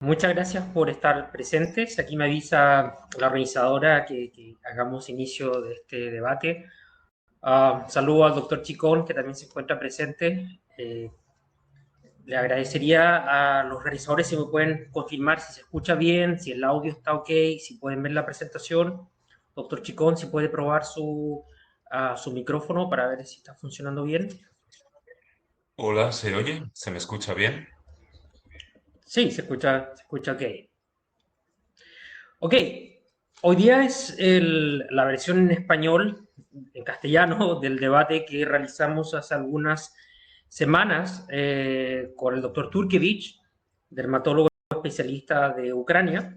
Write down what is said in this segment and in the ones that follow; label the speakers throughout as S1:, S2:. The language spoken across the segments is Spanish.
S1: Muchas gracias por estar presentes. Aquí me avisa la organizadora que hagamos inicio de este debate. Saludo al doctor Chicón, que también se encuentra presente. Le agradecería a los realizadores si me pueden confirmar si se escucha bien, si el audio está ok, si pueden ver la presentación. Doctor Chicón, si puede probar su micrófono para ver si está funcionando bien.
S2: Hola, ¿se oye? ¿Se me escucha bien?
S1: Sí, se escucha ok. Ok, hoy día es la versión en español, en castellano, del debate que realizamos hace algunas semanas con el doctor Turkevich, dermatólogo especialista de Ucrania,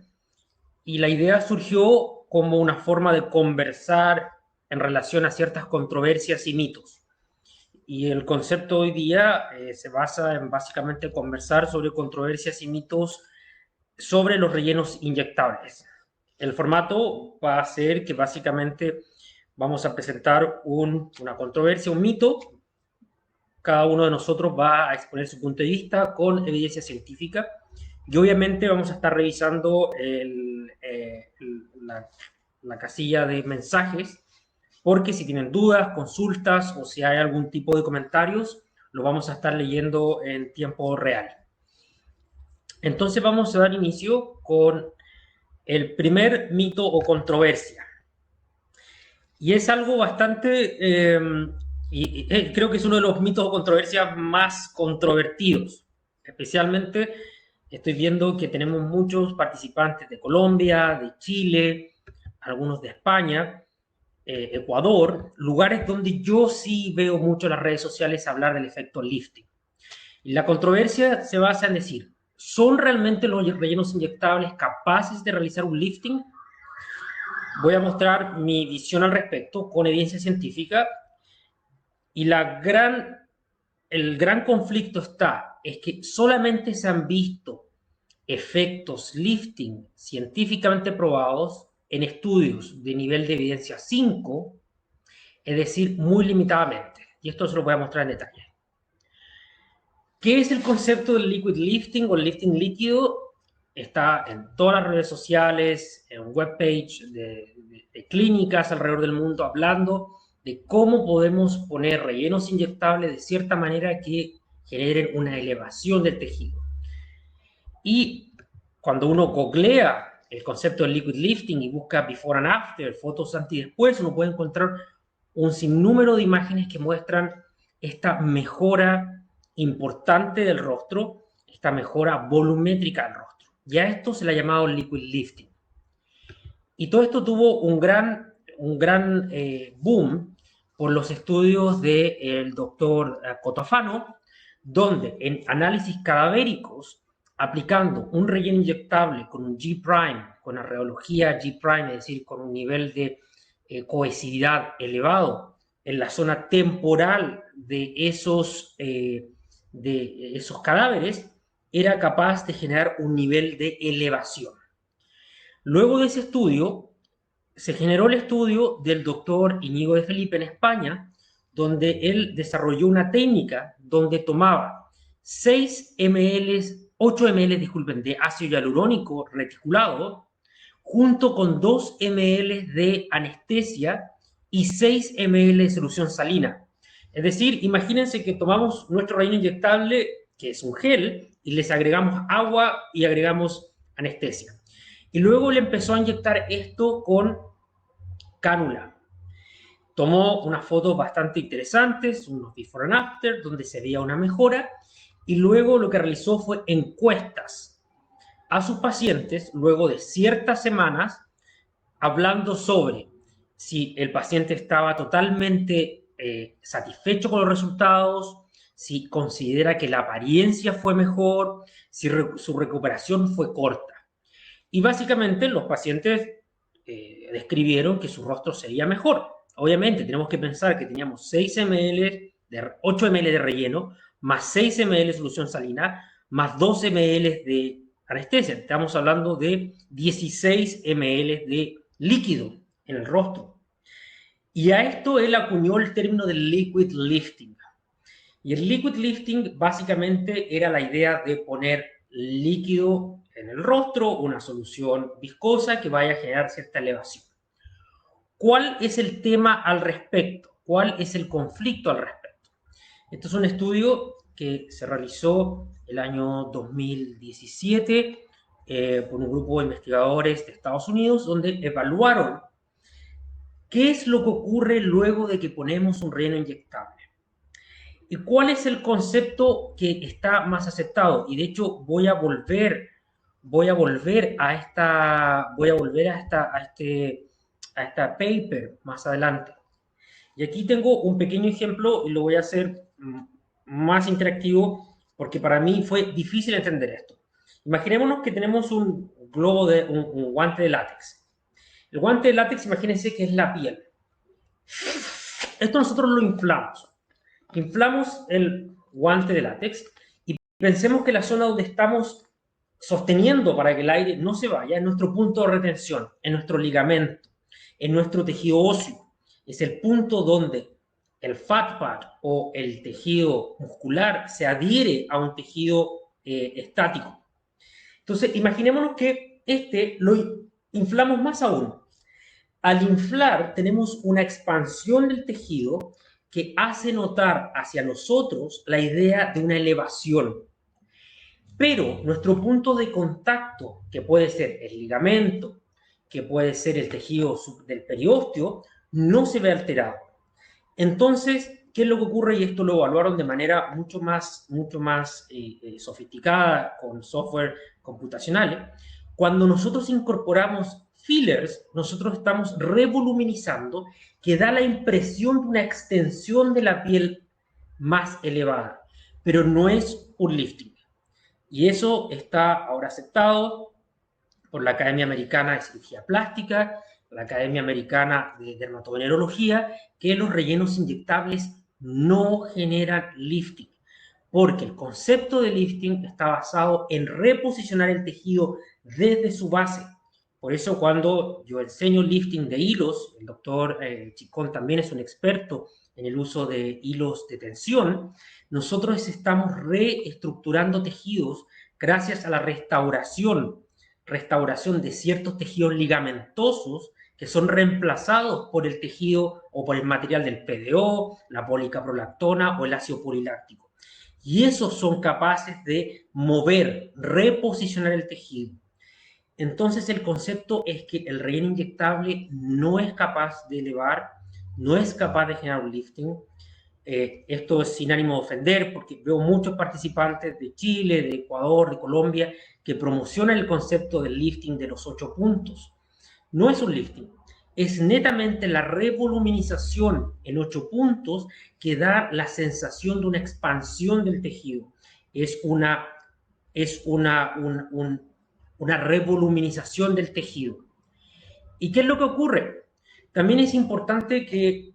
S1: y la idea surgió como una forma de conversar en relación a ciertas controversias y mitos. Y el concepto hoy día se basa en básicamente conversar sobre controversias y mitos sobre los rellenos inyectables. El formato va a ser que básicamente vamos a presentar una controversia, un mito. Cada uno de nosotros va a exponer su punto de vista con evidencia científica y obviamente vamos a estar revisando la casilla de mensajes porque si tienen dudas, consultas o si hay algún tipo de comentarios, lo vamos a estar leyendo en tiempo real. Entonces vamos a dar inicio con el primer mito o controversia. Y es algo bastante, creo que es uno de los mitos o controversias más controvertidos. Especialmente estoy viendo que tenemos muchos participantes de Colombia, de Chile, algunos de España, Ecuador, lugares donde yo sí veo mucho en las redes sociales hablar del efecto lifting. Y la controversia se basa en decir, ¿son realmente los rellenos inyectables capaces de realizar un lifting? Voy a mostrar mi visión al respecto con evidencia científica y el gran conflicto es que solamente se han visto efectos lifting científicamente probados en estudios de nivel de evidencia 5, es decir, muy limitadamente. Y esto se lo voy a mostrar en detalle. ¿Qué es el concepto del liquid lifting o el lifting líquido? Está en todas las redes sociales, en webpage de clínicas alrededor del mundo hablando de cómo podemos poner rellenos inyectables de cierta manera que generen una elevación del tejido. Y cuando uno googlea el concepto del liquid lifting y busca before and after, fotos antes y después, uno puede encontrar un sinnúmero de imágenes que muestran esta mejora importante del rostro, esta mejora volumétrica del rostro. Ya esto se le ha llamado liquid lifting. Y todo esto tuvo un gran boom por los estudios del doctor Cotofano, donde en análisis cadavéricos, aplicando un relleno inyectable con un G', con la rheología G', es decir, con un nivel de cohesividad elevado en la zona temporal de esos cadáveres, era capaz de generar un nivel de elevación. Luego de ese estudio, se generó el estudio del doctor Íñigo de Felipe en España, donde él desarrolló una técnica donde tomaba 6 ml, 8 ml, disculpen, de ácido hialurónico reticulado, junto con 2 ml de anestesia y 6 ml de solución salina. Es decir, imagínense que tomamos nuestro relleno inyectable, que es un gel, y les agregamos agua y agregamos anestesia. Y luego le empezó a inyectar esto con cánula. Tomó unas fotos bastante interesantes, unos before and after, donde se veía una mejora, y luego lo que realizó fue encuestas a sus pacientes luego de ciertas semanas, hablando sobre si el paciente estaba totalmente satisfecho con los resultados, si considera que la apariencia fue mejor, si su recuperación fue corta. Y básicamente los pacientes describieron que su rostro sería mejor. Obviamente tenemos que pensar que teníamos 6 ml de 8 ml de relleno, más 6 ml de solución salina, más 2 ml de anestesia. Estamos hablando de 16 ml de líquido en el rostro. Y a esto él acuñó el término del liquid lifting. Y el liquid lifting básicamente era la idea de poner líquido en el rostro, una solución viscosa que vaya a generar cierta elevación. ¿Cuál es el tema al respecto? ¿Cuál es el conflicto al respecto? Esto es un estudio que se realizó el año 2017 por un grupo de investigadores de Estados Unidos, donde evaluaron qué es lo que ocurre luego de que ponemos un relleno inyectable. ¿Y cuál es el concepto que está más aceptado? Y de hecho voy a volver a esta paper más adelante. Y aquí tengo un pequeño ejemplo y lo voy a hacer más interactivo porque para mí fue difícil entender esto. Imaginémonos que tenemos un guante de látex. El guante de látex, imagínense que es la piel. Esto nosotros lo inflamos. Inflamos el guante de látex y pensemos que la zona donde estamos sosteniendo para que el aire no se vaya es nuestro punto de retención, en nuestro ligamento, en nuestro tejido óseo. Es el punto donde el fat pad o el tejido muscular se adhiere a un tejido estático. Entonces, imaginémonos que lo inflamos más aún. Al inflar, tenemos una expansión del tejido que hace notar hacia nosotros la idea de una elevación. Pero nuestro punto de contacto, que puede ser el ligamento, que puede ser el tejido del periósteo, no se ve alterado. Entonces, ¿qué es lo que ocurre? Y esto lo evaluaron de manera mucho más sofisticada con software computacionales. Cuando nosotros incorporamos fillers, nosotros estamos revoluminizando, que da la impresión de una extensión de la piel más elevada, pero no es un lifting. Y eso está ahora aceptado por la Academia Americana de Cirugía Plástica, la Academia Americana de Dermatovenerología, que los rellenos inyectables no generan lifting, porque el concepto de lifting está basado en reposicionar el tejido desde su base. Por eso cuando yo enseño lifting de hilos, el doctor Chicón también es un experto en el uso de hilos de tensión, nosotros estamos reestructurando tejidos gracias a la restauración de ciertos tejidos ligamentosos que son reemplazados por el tejido o por el material del PDO, la policaprolactona o el ácido poliláctico. Y esos son capaces de mover, reposicionar el tejido. Entonces el concepto es que el relleno inyectable no es capaz de elevar, no es capaz de generar un lifting. Esto es sin ánimo de ofender, porque veo muchos participantes de Chile, de Ecuador, de Colombia, que promocionan el concepto del lifting de los 8 puntos. No es un lifting, es netamente la revoluminización en 8 puntos que da la sensación de una expansión del tejido. Es una revoluminización del tejido. ¿Y qué es lo que ocurre? También es importante que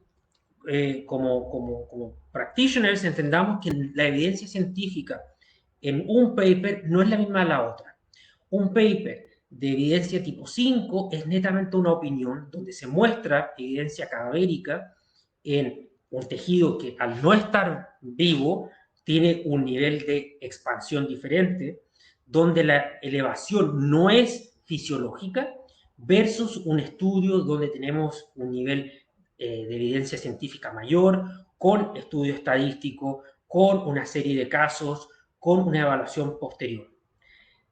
S1: como practitioners entendamos que la evidencia científica en un paper no es la misma de la otra. Un paper de evidencia tipo 5 es netamente una opinión donde se muestra evidencia cadavérica en un tejido que al no estar vivo tiene un nivel de expansión diferente, donde la elevación no es fisiológica, versus un estudio donde tenemos un nivel de evidencia científica mayor, con estudio estadístico, con una serie de casos, con una evaluación posterior.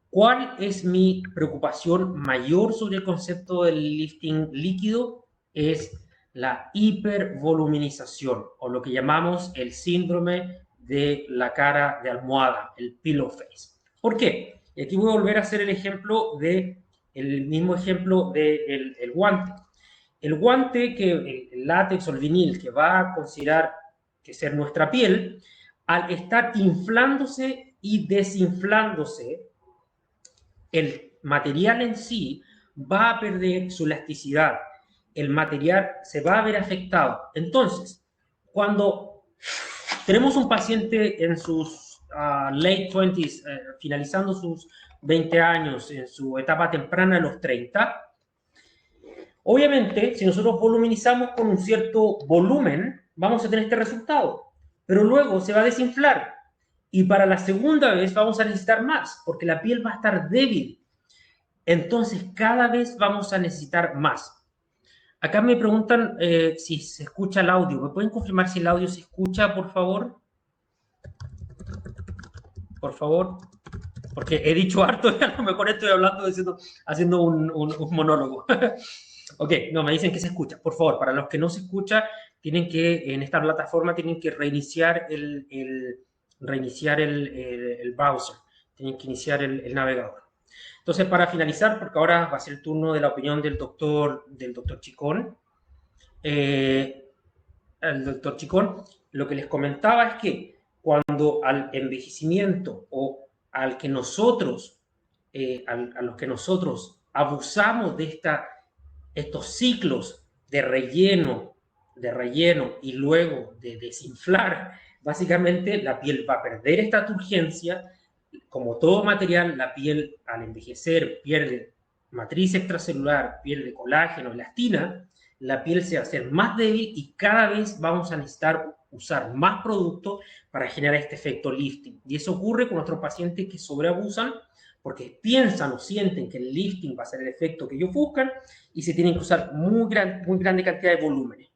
S1: ¿Cuál es mi preocupación mayor sobre el concepto del lifting líquido? Es la hipervoluminización, o lo que llamamos el síndrome de la cara de almohada, el pillow face. ¿Por qué? Y aquí voy a volver a hacer el mismo ejemplo del guante. El guante, el látex o el vinil, que va a considerar que ser nuestra piel, al estar inflándose y desinflándose, el material en sí va a perder su elasticidad. El material se va a ver afectado. Entonces, cuando tenemos un paciente en sus late 20s, finalizando sus 20 años, en su etapa temprana de los 30, obviamente, si nosotros voluminizamos con un cierto volumen, vamos a tener este resultado. Pero luego se va a desinflar. Y para la segunda vez vamos a necesitar más, porque la piel va a estar débil. Entonces, cada vez vamos a necesitar más. Acá me preguntan si se escucha el audio. ¿Me pueden confirmar si el audio se escucha, por favor? Por favor. Porque he dicho harto y a lo mejor estoy hablando, haciendo un monólogo. Ok, no, me dicen que se escucha. Por favor, para los que no se escucha, tienen que, en esta plataforma, tienen que reiniciar el browser. Tienen que iniciar el navegador. Entonces, para finalizar, porque ahora va a ser el turno de la opinión del doctor Chicón, eh, el doctor Chicón, lo que les comentaba es que cuando al envejecimiento o al que nosotros, a los que nosotros abusamos de estos ciclos de relleno y luego de desinflar, básicamente la piel va a perder esta turgencia. Como todo material, la piel al envejecer pierde matriz extracelular, pierde colágeno, elastina, la piel se va a hacer más débil y cada vez vamos a necesitar usar más producto para generar este efecto lifting. Y eso ocurre con nuestros pacientes que sobreabusan porque piensan o sienten que el lifting va a ser el efecto que ellos buscan y se tienen que usar muy grande cantidad de volúmenes.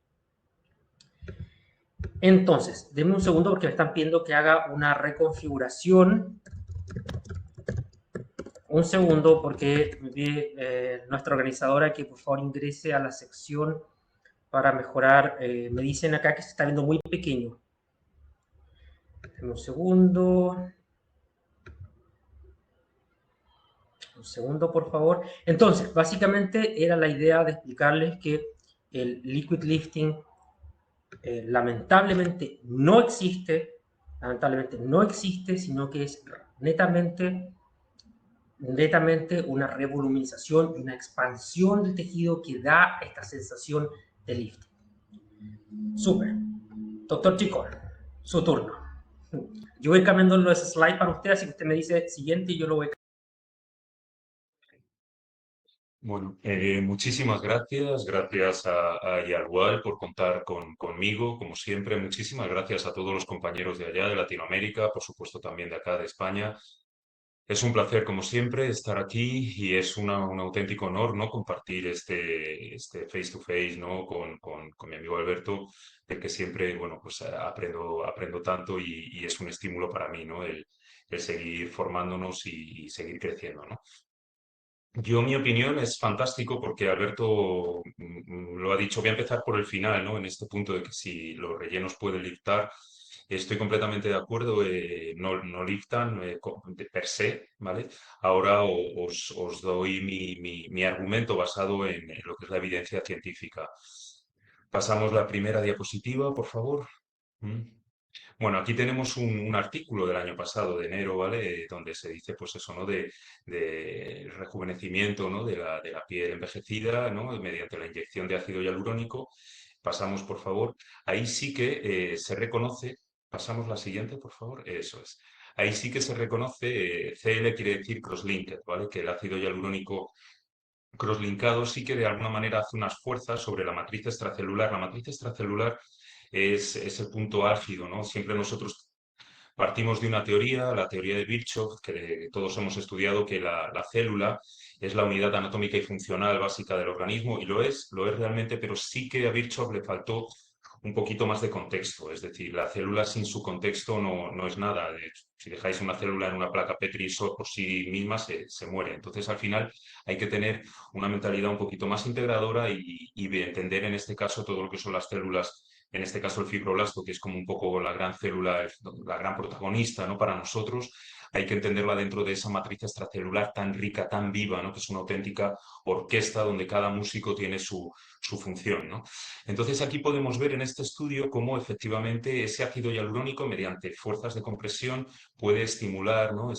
S1: Entonces, denme un segundo porque me están pidiendo que haga una reconfiguración. Un segundo porque me pide nuestra organizadora que por favor ingrese a la sección para mejorar. Me dicen acá que se está viendo muy pequeño. Denme un segundo. Un segundo, por favor. Entonces, básicamente era la idea de explicarles que el liquid lifting lamentablemente no existe, sino que es netamente una revoluminización y una expansión del tejido que da esta sensación de lifting. Súper. Doctor Chico, su turno. Yo voy cambiando los slides para usted, así que usted me dice siguiente y yo lo voy.
S2: Bueno, muchísimas gracias. Gracias a Yarwal por contar conmigo, como siempre. Muchísimas gracias a todos los compañeros de allá, de Latinoamérica, por supuesto también de acá, de España. Es un placer, como siempre, estar aquí y es un auténtico honor, ¿no? Compartir este face to face, ¿no? Con mi amigo Alberto, del que siempre, bueno, pues aprendo tanto y es un estímulo para mí, ¿no? El seguir formándonos y seguir creciendo, ¿no? Yo, mi opinión es fantástico porque Alberto lo ha dicho. Voy a empezar por el final, ¿no? En este punto de que si los rellenos pueden liftar, estoy completamente de acuerdo. No liftan de per se, ¿vale? Ahora os doy mi argumento basado en lo que es la evidencia científica. Pasamos la primera diapositiva, por favor. ¿Mm? Bueno, aquí tenemos un artículo del año pasado, de enero, ¿vale? Donde se dice, pues eso, ¿no? De rejuvenecimiento, ¿no? De la piel envejecida, ¿no? Mediante la inyección de ácido hialurónico. Pasamos, por favor. Ahí sí que se reconoce. Pasamos la siguiente, por favor. Eso es. Ahí sí que se reconoce, CL quiere decir cross-linked, ¿vale? Que el ácido hialurónico crosslinkado sí que de alguna manera hace unas fuerzas sobre la matriz extracelular. La matriz extracelular es el punto álgido, ¿no? Siempre nosotros partimos de una teoría, la teoría de Virchow, que todos hemos estudiado, que la célula es la unidad anatómica y funcional básica del organismo, y lo es realmente, pero sí que a Virchow le faltó un poquito más de contexto. Es decir, la célula sin su contexto no es nada. De hecho, si dejáis una célula en una placa Petri por sí misma, se muere. Entonces, al final, hay que tener una mentalidad un poquito más integradora y entender en este caso todo lo que son las células, en este caso el fibroblasto, que es como un poco la gran célula, la gran protagonista, ¿no? Para nosotros, hay que entenderla dentro de esa matriz extracelular tan rica, tan viva, ¿no? Que es una auténtica orquesta donde cada músico tiene su función, ¿no? Entonces aquí podemos ver en este estudio cómo efectivamente ese ácido hialurónico, mediante fuerzas de compresión, puede estimular, ¿no?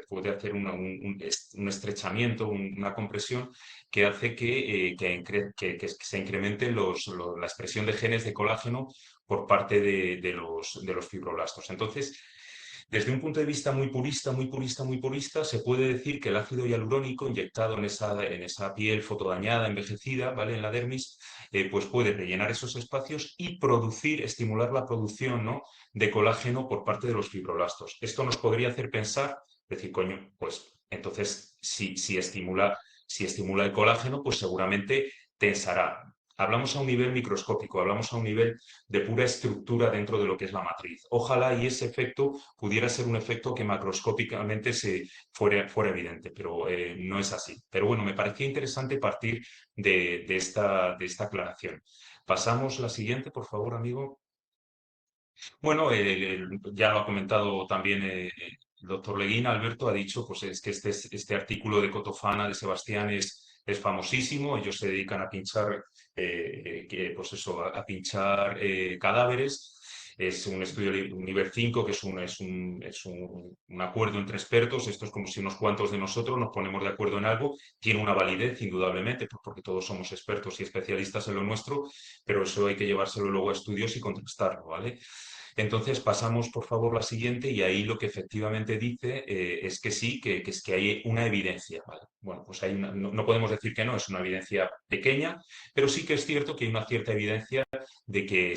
S2: Puede hacer un estrechamiento, una compresión que hace que se incremente la expresión de genes de colágeno por parte de los fibroblastos. Entonces, desde un punto de vista muy purista, muy purista, muy purista, se puede decir que el ácido hialurónico inyectado en esa piel fotodañada, envejecida, ¿vale? En la dermis, pues puede rellenar esos espacios y estimular la producción, ¿no? De colágeno por parte de los fibroblastos. Esto nos podría hacer pensar, decir, coño, pues Entonces, si estimula el colágeno, pues seguramente tensará. Hablamos a un nivel microscópico, hablamos a un nivel de pura estructura dentro de lo que es la matriz. Ojalá y ese efecto pudiera ser un efecto que macroscópicamente fuera evidente, pero no es así. Pero bueno, me parecía interesante partir de esta aclaración. Pasamos la siguiente, por favor, amigo. Bueno, ya lo ha comentado también el doctor Leguín, Alberto ha dicho pues es que este artículo de Cotofana de Sebastián es famosísimo. Ellos se dedican a pinchar, pues eso, a pinchar cadáveres. Es un estudio un nivel 5 que es un acuerdo entre expertos. Esto es como si unos cuantos de nosotros nos ponemos de acuerdo en algo. Tiene una validez, indudablemente, pues porque todos somos expertos y especialistas en lo nuestro, pero eso hay que llevárselo luego a estudios y contrastarlo, ¿vale? Entonces pasamos, por favor, la siguiente y ahí lo que efectivamente dice es que sí, que es que hay una evidencia, ¿vale? Bueno, pues no podemos decir que no, es una evidencia pequeña, pero sí que es cierto que hay una cierta evidencia de que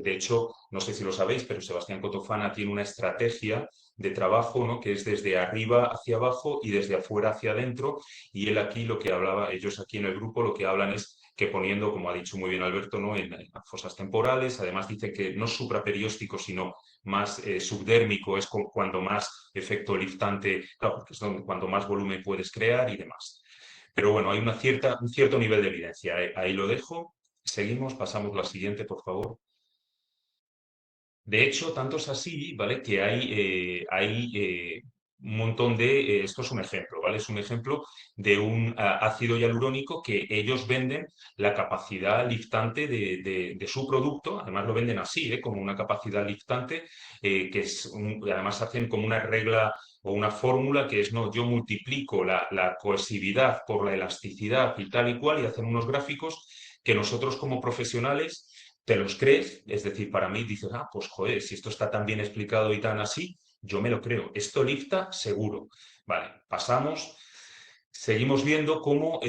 S2: de hecho, no sé si lo sabéis, pero Sebastián Cotofana tiene una estrategia de trabajo, ¿no? Que es desde arriba hacia abajo y desde afuera hacia adentro, y él aquí lo que hablaba, ellos aquí en el grupo lo que hablan es que poniendo, como ha dicho muy bien Alberto, ¿no? en las fosas temporales. Además dice que no es supraperióstico, sino más subdérmico, es cuando más efecto liftante, claro, porque es cuando más volumen puedes crear y demás. Pero bueno, hay un cierto nivel de evidencia. Ahí lo dejo. Seguimos, pasamos la siguiente, por favor. De hecho, tanto es así, ¿vale? Que hay un montón esto es un ejemplo, ¿vale? Es un ejemplo de un ácido hialurónico que ellos venden la capacidad liftante de su producto, además lo venden así, ¿eh? Como una capacidad liftante, y además hacen como una regla o una fórmula que es, no, yo multiplico la cohesividad por la elasticidad y tal y cual, y hacen unos gráficos que nosotros como profesionales te los crees, es decir, para mí dices, pues joder, si esto está tan bien explicado y tan así, yo me lo creo. Esto lifta seguro. Vale, pasamos. Seguimos viendo cómo,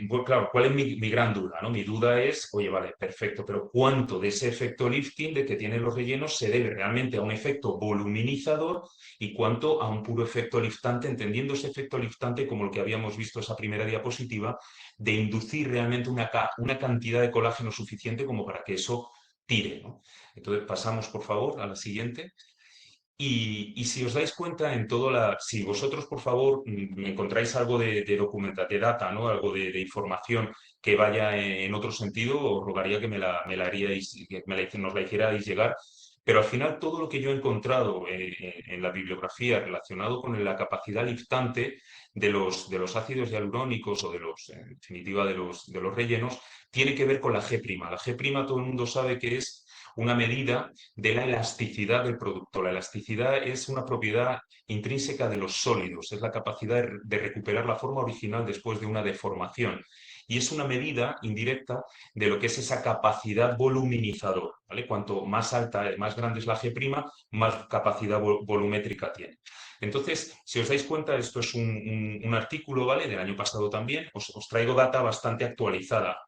S2: bueno, claro, ¿cuál es mi gran duda? ¿No? Mi duda es, oye, vale, perfecto, pero ¿cuánto de ese efecto lifting de que tienen los rellenos se debe realmente a un efecto voluminizador y cuánto a un puro efecto liftante, entendiendo ese efecto liftante como el que habíamos visto esa primera diapositiva, de inducir realmente una cantidad de colágeno suficiente como para que eso tire, ¿no? Entonces pasamos, por favor, a la siguiente. Y si os dais cuenta en si vosotros, por favor, me encontráis algo de de data, ¿no? Algo de información que vaya en otro sentido, os rogaría que me la haríais, que nos la hicierais llegar. Pero al final todo lo que yo he encontrado en la bibliografía relacionado con la capacidad liftante de los ácidos hialurónicos o en definitiva de los rellenos, tiene que ver con la G'. La G', todo el mundo sabe que es una medida de la elasticidad del producto. La elasticidad es una propiedad intrínseca de los sólidos, es la capacidad de recuperar la forma original después de una deformación. Y es una medida indirecta de lo que es esa capacidad voluminizadora, ¿vale? Cuanto más alta, más grande es la G', más capacidad volumétrica tiene. Entonces, si os dais cuenta, esto es un artículo, ¿vale? Del año pasado también. Os traigo data bastante actualizada.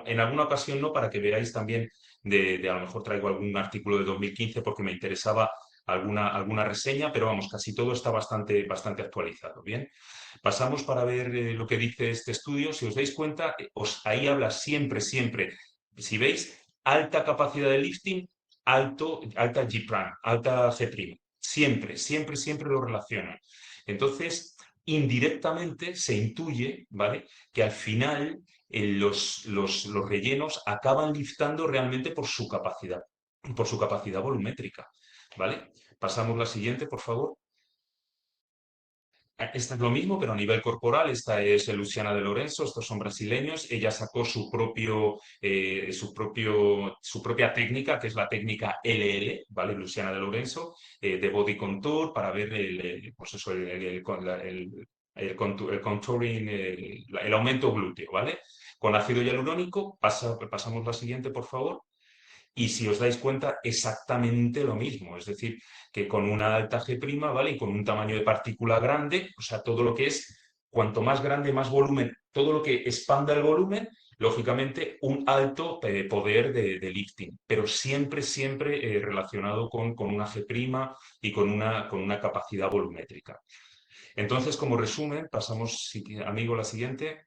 S2: En alguna ocasión no, para que veáis también a lo mejor traigo algún artículo de 2015 porque me interesaba alguna reseña, pero vamos, casi todo está bastante actualizado. Bien, pasamos para ver lo que dice este estudio. Si os dais cuenta, ahí habla siempre, si veis, alta capacidad de lifting, alta G', alta G'. Siempre lo relacionan. Entonces, indirectamente se intuye, ¿vale? Que al final los rellenos acaban liftando realmente por su capacidad volumétrica, ¿vale? Pasamos la siguiente, por favor. Esta es lo mismo, pero a nivel corporal. Esta es Luciana de Lorenzo, estos son brasileños. Ella sacó su propia técnica, que es la técnica LL, ¿vale? Luciana de Lorenzo, de body contour, para ver pues eso, el contouring, el aumento glúteo, ¿vale? Con ácido hialurónico, pasamos la siguiente, por favor. Y si os dais cuenta, exactamente lo mismo. Es decir, que con una alta G', ¿vale? Y con un tamaño de partícula grande, o sea, todo lo que es, cuanto más grande, más volumen, todo lo que expanda el volumen, lógicamente, un alto poder de lifting, pero siempre relacionado con una G' y con una capacidad volumétrica. Entonces, como resumen, pasamos, amigo, a la siguiente.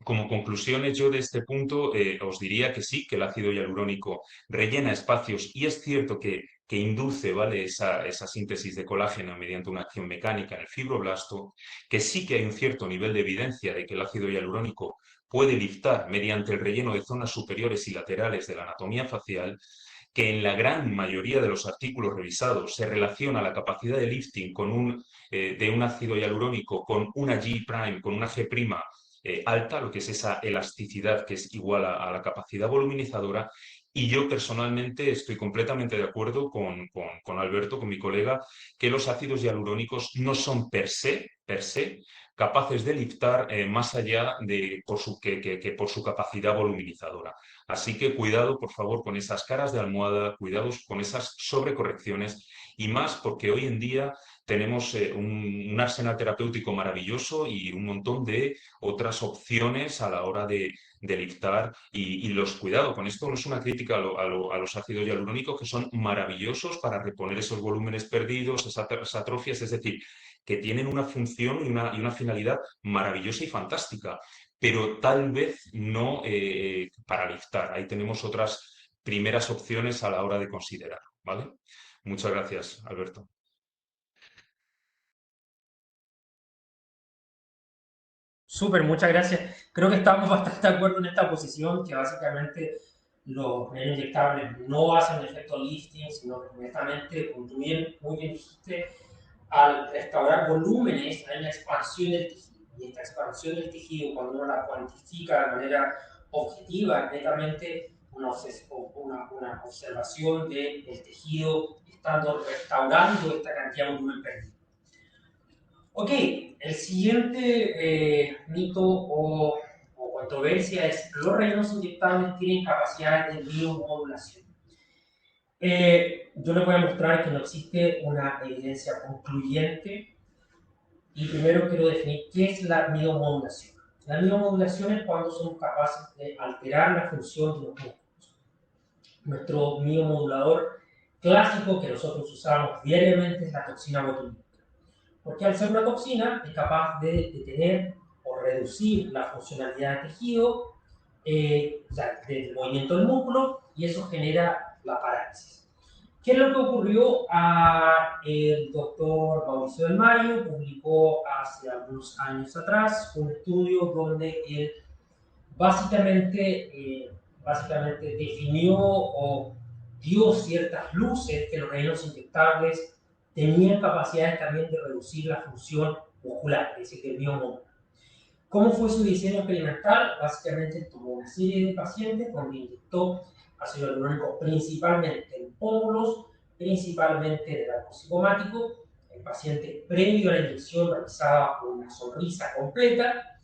S2: Como conclusiones, yo de este punto os diría que sí, que el ácido hialurónico rellena espacios y es cierto que induce, ¿vale? esa síntesis de colágeno mediante una acción mecánica en el fibroblasto, que sí que hay un cierto nivel de evidencia de que el ácido hialurónico puede liftar mediante el relleno de zonas superiores y laterales de la anatomía facial, que en la gran mayoría de los artículos revisados se relaciona la capacidad de lifting de un ácido hialurónico con una G', con una G' alta, lo que es esa elasticidad que es igual a la capacidad voluminizadora. Y yo personalmente estoy completamente de acuerdo con Alberto, con mi colega, que los ácidos hialurónicos no son per se capaces de liftar más allá de que por su capacidad voluminizadora. Así que cuidado, por favor, con esas caras de almohada, cuidados con esas sobrecorrecciones y más porque hoy en día tenemos un arsenal terapéutico maravilloso y un montón de otras opciones a la hora de liftar y los cuidado. Con esto no es una crítica a los ácidos hialurónicos que son maravillosos para reponer esos volúmenes perdidos, esas atrofias, es decir, que tienen una función y una finalidad maravillosa y fantástica, pero tal vez no para liftar. Ahí tenemos otras primeras opciones a la hora de considerar, ¿vale? Muchas gracias, Alberto.
S1: Súper, muchas gracias. Creo que estamos bastante de acuerdo en esta posición, que básicamente los rellenos inyectables no hacen efecto lifting, sino que honestamente, como tú muy bien dijiste, al restaurar volúmenes hay una expansión del tejido. Y esta expansión del tejido, cuando uno la cuantifica de manera objetiva, netamente una observación del tejido estando restaurando esta cantidad de volumen perdido. Ok, el siguiente mito o controversia es los rellenos inyectables tienen capacidades de biomodulación. Yo les voy a mostrar que no existe una evidencia concluyente y primero quiero definir qué es la biomodulación. La biomodulación es cuando somos capaces de alterar la función de los músculos. Nuestro biomodulador clásico que nosotros usamos diariamente es la toxina botulínica. Porque al ser una toxina es capaz de detener o reducir la funcionalidad del tejido, o sea, del movimiento del músculo, y eso genera la parálisis. ¿Qué es lo que ocurrió? El doctor Mauricio Del Mayo publicó hace algunos años atrás un estudio donde él básicamente definió o dio ciertas luces que los rellenos inyectables tenían capacidades también de reducir la función muscular, es decir, del miomódulo. ¿Cómo fue su diseño experimental? Básicamente tomó una serie de pacientes donde inyectó ácido hialurónico principalmente en pómulos, principalmente del arco cigomático. El paciente previo a la inyección realizaba una sonrisa completa.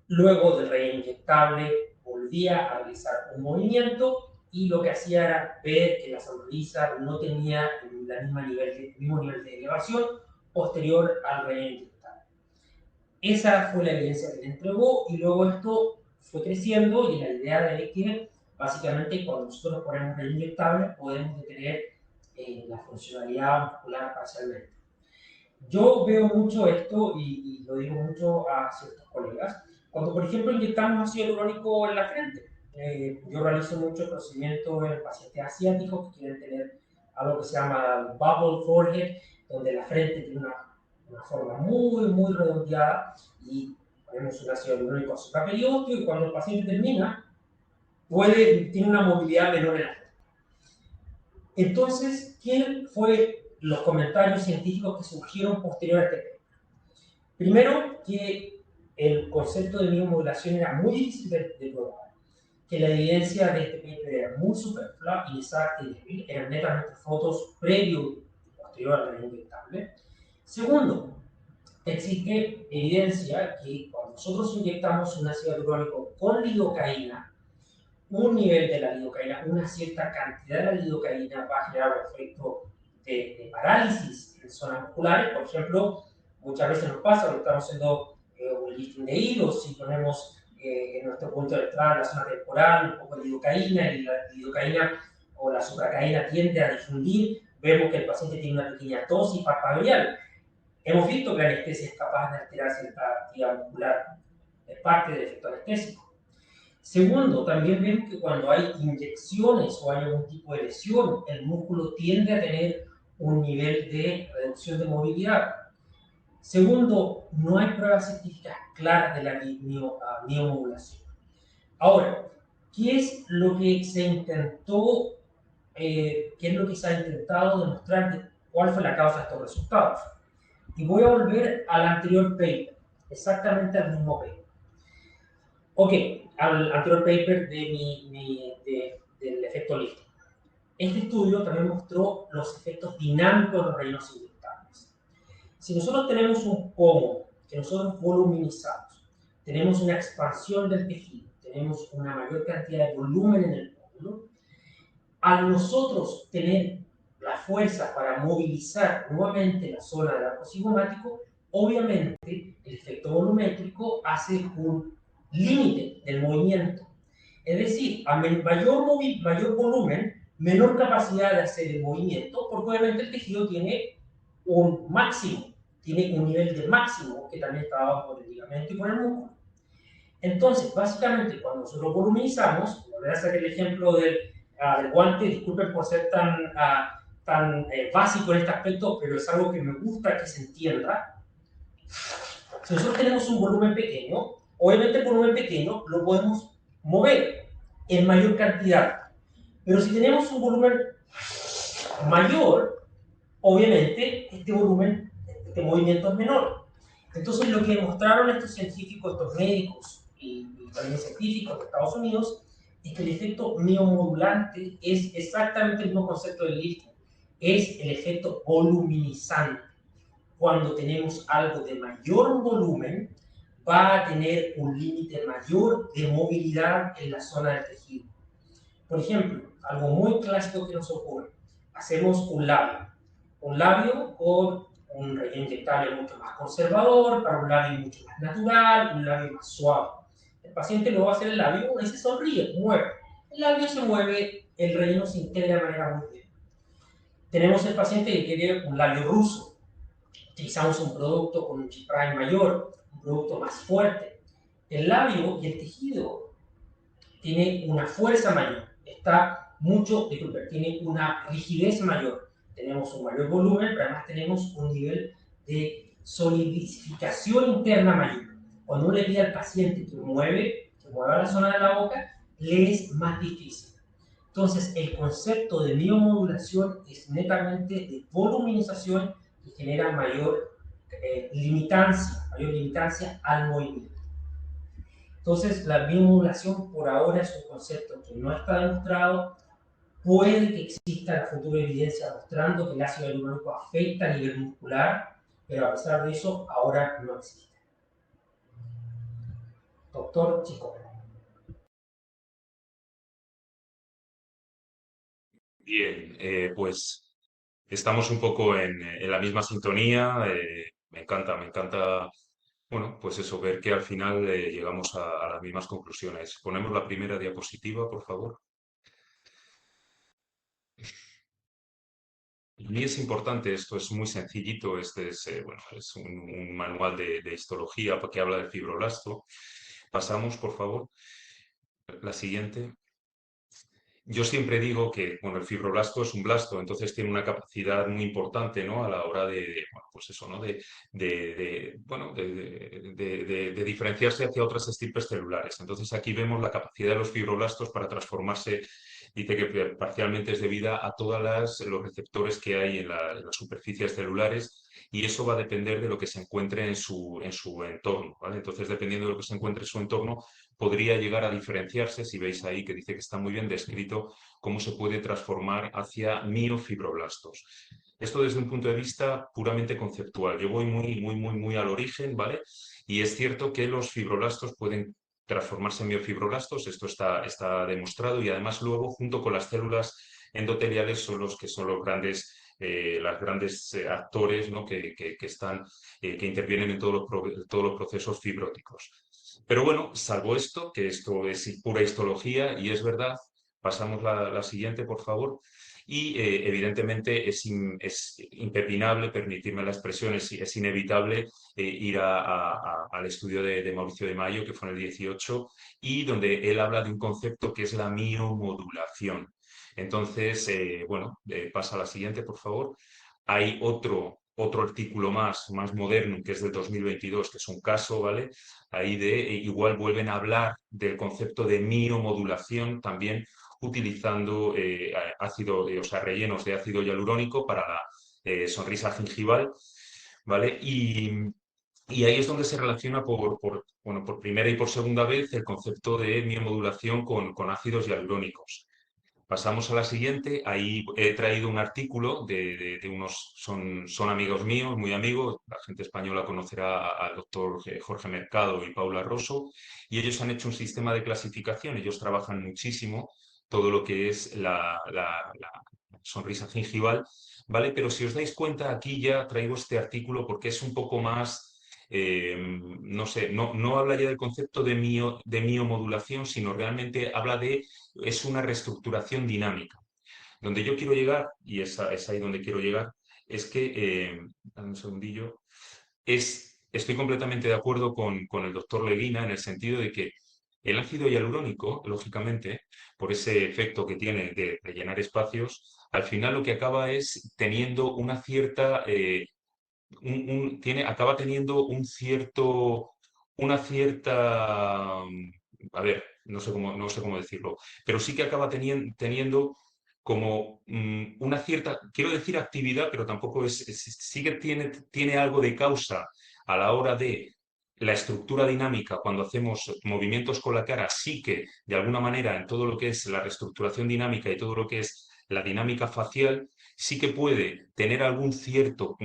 S1: Luego del relleno inyectable volvía a realizar un movimiento y lo que hacía era ver que la sonrisa no tenía el mismo nivel de elevación posterior al relleno inyectable. Esa fue la evidencia que le entregó y luego esto fue creciendo y la idea de que básicamente cuando nosotros ponemos relleno inyectable podemos detener la funcionalidad muscular parcialmente. Yo veo mucho esto y lo digo mucho a ciertos colegas. Cuando, por ejemplo, inyectamos ácido hialurónico en la frente, yo realizo mucho procedimiento en pacientes asiáticos que quieren tener algo que se llama bubble forehead, donde la frente tiene una forma muy redondeada y ponemos un ácido hialurónico supraperiósteo y cuando el paciente termina, tiene una movilidad menor en la frente. Entonces, ¿qué fue los comentarios científicos que surgieron posterior a este tema? Primero, que el concepto de biomodulación era muy difícil de probar, que la evidencia de este paper era muy superflua, inexacta y débil, eran netamente fotos previo y posterior al relleno inyectable. Segundo, existe evidencia que cuando nosotros inyectamos un ácido hialurónico con lidocaína, un nivel de la lidocaína, una cierta cantidad de la lidocaína va a generar un efecto de parálisis en zonas musculares. Por ejemplo, muchas veces nos pasa cuando estamos haciendo un lifting de hilos, si ponemos en nuestro punto de entrada, en la zona temporal, un poco de lidocaína, y la lidocaína o la supracaína tiende a difundir, vemos que el paciente tiene una pequeña tos y parpadear. Hemos visto que la anestesia es capaz de alterar cierta actividad muscular, es parte del efecto anestésico. Segundo, también vemos que cuando hay inyecciones o hay algún tipo de lesión, el músculo tiende a tener un nivel de reducción de movilidad. Segundo, no hay pruebas científicas claras de la miomodulación. Ahora, ¿qué es lo que se intentó, qué es lo que se ha intentado demostrar, cuál fue la causa de estos resultados? Y voy a volver al anterior paper, exactamente al mismo paper. Ok, al anterior paper del efecto lifting. Este estudio también mostró los efectos dinámicos de los rellenos inyectables. Si nosotros tenemos un pomo que nosotros voluminizamos, tenemos una expansión del tejido, tenemos una mayor cantidad de volumen en el pómulo, al nosotros tener la fuerza para movilizar nuevamente la zona del arco cigomático, obviamente el efecto volumétrico hace un límite del movimiento. Es decir, a mayor volumen, menor capacidad de hacer el movimiento, porque obviamente el tejido tiene un máximo, tiene un nivel de máximo que también está dado por el ligamento y por el músculo. Entonces, básicamente, cuando nosotros volumizamos, voy a hacer el ejemplo del guante, disculpen por ser tan básico en este aspecto, pero es algo que me gusta que se entienda. Si nosotros tenemos un volumen pequeño, obviamente el volumen pequeño lo podemos mover en mayor cantidad. Pero si tenemos un volumen mayor, obviamente este movimiento es menor. Entonces lo que demostraron estos científicos, estos médicos y también científicos de Estados Unidos, es que el efecto miomodulante es exactamente el mismo concepto del lifting, es el efecto voluminizante. Cuando tenemos algo de mayor volumen, va a tener un límite mayor de movilidad en la zona del tejido. Por ejemplo, algo muy clásico que nos ocurre, hacemos un labio con un relleno inyectable mucho más conservador, para un labio mucho más natural, un labio más suave. El paciente lo va a hacer el labio y se sonríe, mueve. El labio se mueve, el relleno se integra de manera muy bien. Tenemos el paciente que quiere un labio ruso. Utilizamos un producto con un G' mayor, un producto más fuerte. El labio y el tejido tiene una fuerza mayor, tiene una rigidez mayor. Tenemos un mayor volumen, pero además tenemos un nivel de solidificación interna mayor. Cuando uno le pide al paciente que mueva la zona de la boca, le es más difícil. Entonces, el concepto de miomodulación es netamente de voluminización y genera mayor limitancia al movimiento. Entonces, la biomodulación por ahora es un concepto que no está demostrado. Puede que exista la futura evidencia mostrando que el ácido hialurónico afecta a nivel muscular, pero a pesar de eso, ahora no existe. Doctor Chico.
S2: Bien, pues estamos un poco en la misma sintonía. Me encanta, bueno, pues eso, ver que al final llegamos a las mismas conclusiones. Ponemos la primera diapositiva, por favor. Y es importante, esto es muy sencillito, este es, bueno, es un manual de histología que habla del fibroblasto. Pasamos, por favor, la siguiente. Yo siempre digo que, bueno, el fibroblasto es un blasto, entonces tiene una capacidad muy importante, ¿no? A la hora bueno, pues eso, ¿no? Bueno, de diferenciarse hacia otras estirpes celulares. Entonces aquí vemos la capacidad de los fibroblastos para transformarse, dice que parcialmente es debida a todos los receptores que hay en las superficies celulares y eso va a depender de lo que se encuentre en su entorno, ¿vale? Entonces, dependiendo de lo que se encuentre en su entorno, podría llegar a diferenciarse, si veis ahí que dice que está muy bien descrito, cómo se puede transformar hacia miofibroblastos. Esto desde un punto de vista puramente conceptual. Yo voy muy al origen, ¿vale? Y es cierto que los fibroblastos pueden transformarse en miofibroblastos, esto está demostrado y además luego junto con las células endoteliales son los que son los grandes actores, ¿no? que intervienen en todos los procesos fibróticos. Pero bueno, salvo esto, que esto es pura histología y es verdad, Pasamos la siguiente, por favor. Y evidentemente es impepinable, permitirme la expresión, es inevitable ir al estudio de Mauricio de Mayo, que fue en el 18, y donde él habla de un concepto que es la miomodulación. Entonces, bueno, pasa a la siguiente, por favor. Hay otro artículo más moderno, que es del 2022, que es un caso, ¿vale? Ahí igual vuelven a hablar del concepto de miomodulación también utilizando o sea, rellenos de ácido hialurónico para la sonrisa gingival, ¿vale? Y ahí es donde se relaciona bueno, por primera y por segunda vez el concepto de miomodulación con ácidos hialurónicos. Pasamos a la siguiente. Ahí he traído un artículo de unos, son amigos míos, muy amigos. La gente española conocerá al doctor Jorge Mercado y Paula Rosso. Y ellos han hecho un sistema de clasificación. Ellos trabajan muchísimo todo lo que es la sonrisa gingival, ¿vale? Pero si os dais cuenta, aquí ya traigo este artículo porque es un poco más, no sé, no habla ya del concepto de miomodulación, sino realmente habla es una reestructuración dinámica. Donde yo quiero llegar, y es ahí donde quiero llegar, es que, dame un segundillo, estoy completamente de acuerdo con el doctor Leguina en el sentido de que el ácido hialurónico, lógicamente, por ese efecto que tiene de rellenar espacios, al final lo que acaba es teniendo una cierta, acaba teniendo una cierta, a ver, no sé cómo decirlo, pero sí que acaba teniendo como una cierta, quiero decir actividad, pero tampoco sí que tiene algo de causa a la hora de la estructura dinámica cuando hacemos movimientos con la cara, sí que de alguna manera en todo lo que es la reestructuración dinámica y todo lo que es la dinámica facial, sí que puede tener algún cierto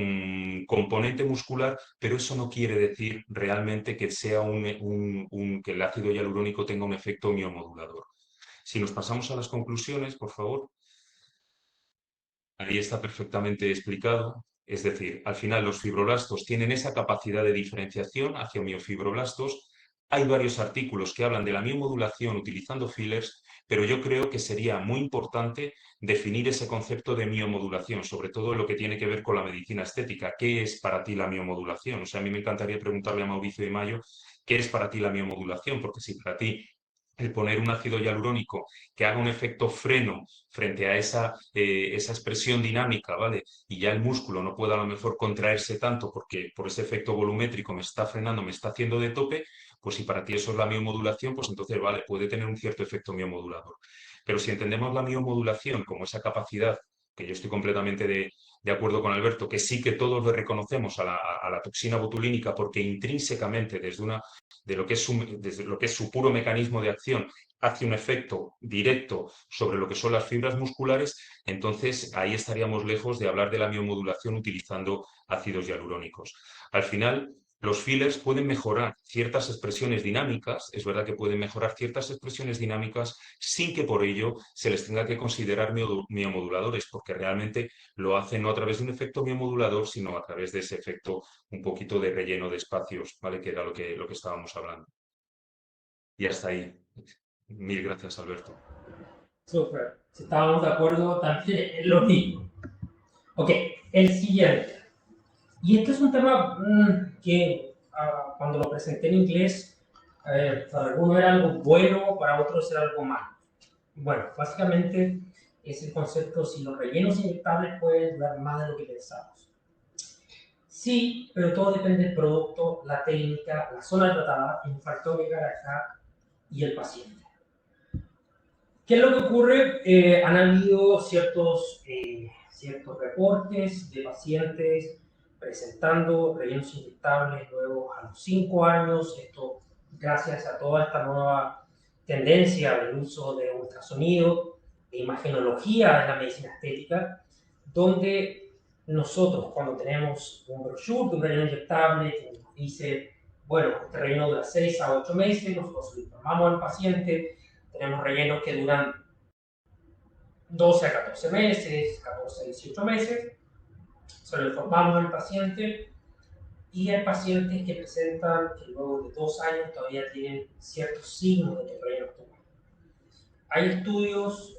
S2: componente muscular, pero eso no quiere decir realmente que sea que el ácido hialurónico tenga un efecto miomodulador. Si nos pasamos a las conclusiones, por favor. Ahí está perfectamente explicado. Es decir, al final los fibroblastos tienen esa capacidad de diferenciación hacia miofibroblastos. Hay varios artículos que hablan de la miomodulación utilizando fillers, pero yo creo que sería muy importante definir ese concepto de miomodulación, sobre todo en lo que tiene que ver con la medicina estética. ¿Qué es para ti la miomodulación? O sea, a mí me encantaría preguntarle a Mauricio de Mayo, ¿qué es para ti la miomodulación? Porque si para ti el poner un ácido hialurónico que haga un efecto freno frente a esa expresión dinámica, ¿vale? Y ya el músculo no pueda a lo mejor contraerse tanto porque por ese efecto volumétrico me está frenando, me está haciendo de tope, pues si para ti eso es la miomodulación, pues entonces, vale, puede tener un cierto efecto miomodulador. Pero si entendemos la miomodulación como esa capacidad, que yo estoy completamente de acuerdo con Alberto, que sí que todos le reconocemos a la toxina botulínica porque intrínsecamente desde lo que es su puro mecanismo de acción hace un efecto directo sobre lo que son las fibras musculares, entonces ahí estaríamos lejos de hablar de la miomodulación utilizando ácidos hialurónicos. Al final, los fillers pueden mejorar ciertas expresiones dinámicas, es verdad que pueden mejorar ciertas expresiones dinámicas sin que por ello se les tenga que considerar miomoduladores, porque realmente lo hacen no a través de un efecto miomodulador, sino a través de ese efecto un poquito de relleno de espacios, ¿vale? Que era lo que estábamos hablando. Y hasta ahí. Mil gracias, Alberto.
S1: Súper. Si estábamos de acuerdo también en lo mismo. Ok, el siguiente. Y este es un tema que cuando lo presenté en inglés, para algunos era algo bueno, para otros era algo malo. Bueno, básicamente es el concepto si los rellenos inyectables pueden durar más de lo que pensamos. Sí, pero todo depende del producto, la técnica, la zona tratada, el factor de acá y el paciente. ¿Qué es lo que ocurre? Han habido ciertos reportes de pacientes presentando rellenos inyectables luego a los 5 años, esto gracias a toda esta nueva tendencia del uso de ultrasonido, de imagenología en la medicina estética, donde nosotros cuando tenemos un brochure de un relleno inyectable que nos dice, bueno, este relleno dura 6 a 8 meses, nosotros lo informamos al paciente, tenemos rellenos que duran 12 a 14 meses, 14 a 18 meses. Se lo informamos al paciente y hay pacientes que presentan que luego de 2 años todavía tienen ciertos signos de que el relleno estuvo. Hay estudios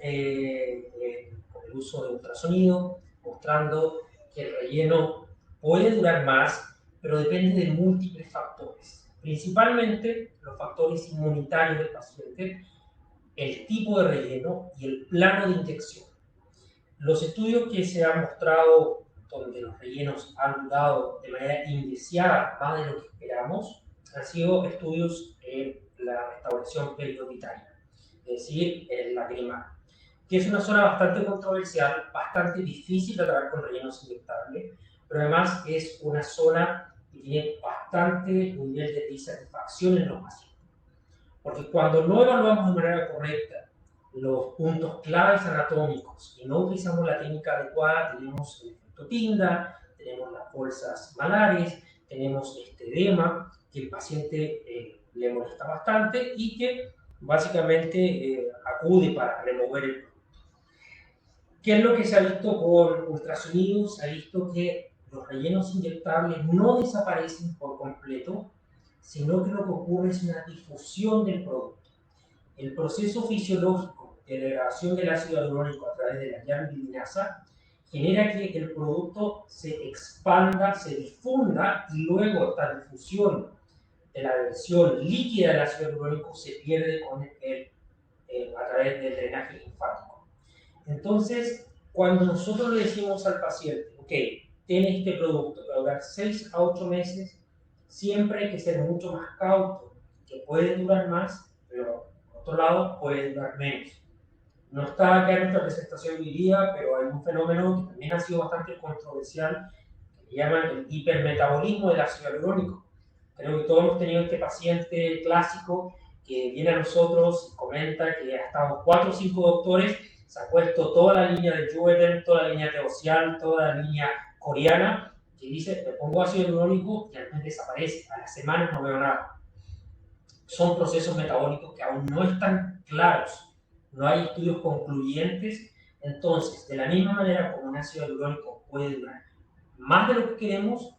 S1: con el uso de ultrasonido mostrando que el relleno puede durar más, pero depende de múltiples factores. Principalmente los factores inmunitarios del paciente, el tipo de relleno y el plano de inyección. Los estudios que se han mostrado donde los rellenos han durado de manera indeseada más de lo que esperamos han sido estudios en la restauración periodontaria, es decir, en la grima, que es una zona bastante controversial, bastante difícil de tratar con rellenos inyectables, pero además es una zona que tiene bastante nivel de disatisfacción en los pacientes. Porque cuando no evaluamos de manera correcta los puntos claves anatómicos y no utilizamos la técnica adecuada, tenemos el efecto Tinda, tenemos las bolsas malares, tenemos este edema que el paciente le molesta bastante y que básicamente acude para remover el producto. ¿Qué es lo que se ha visto con ultrasonidos? Se ha visto que los rellenos inyectables no desaparecen por completo, sino que lo que ocurre es una difusión del producto. El proceso fisiológico de degradación del ácido hialurónico a través de la llave genera que el producto se expanda, se difunda y luego esta difusión de la versión líquida del ácido hialurónico se pierde a través del drenaje linfático. Entonces, cuando nosotros le decimos al paciente, ok, tiene este producto que va a durar 6 a 8 meses, siempre hay que ser mucho más cauto, que puede durar más, pero por otro lado puede durar menos. No está acá en nuestra presentación hoy día, pero hay un fenómeno que también ha sido bastante controversial, que llaman el hipermetabolismo del ácido hialurónico. Creo que todos hemos tenido este paciente clásico que viene a nosotros y comenta que ha estado 4 o 5 doctores, se ha puesto toda la línea de Juvederm, toda la línea Teocial, toda la línea coreana, que dice, me pongo ácido hialurónico y al mes desaparece, a las semanas no veo nada. Son procesos metabólicos que aún no están claros, no hay estudios concluyentes. Entonces, de la misma manera como un ácido hialurónico puede durar más de lo que queremos,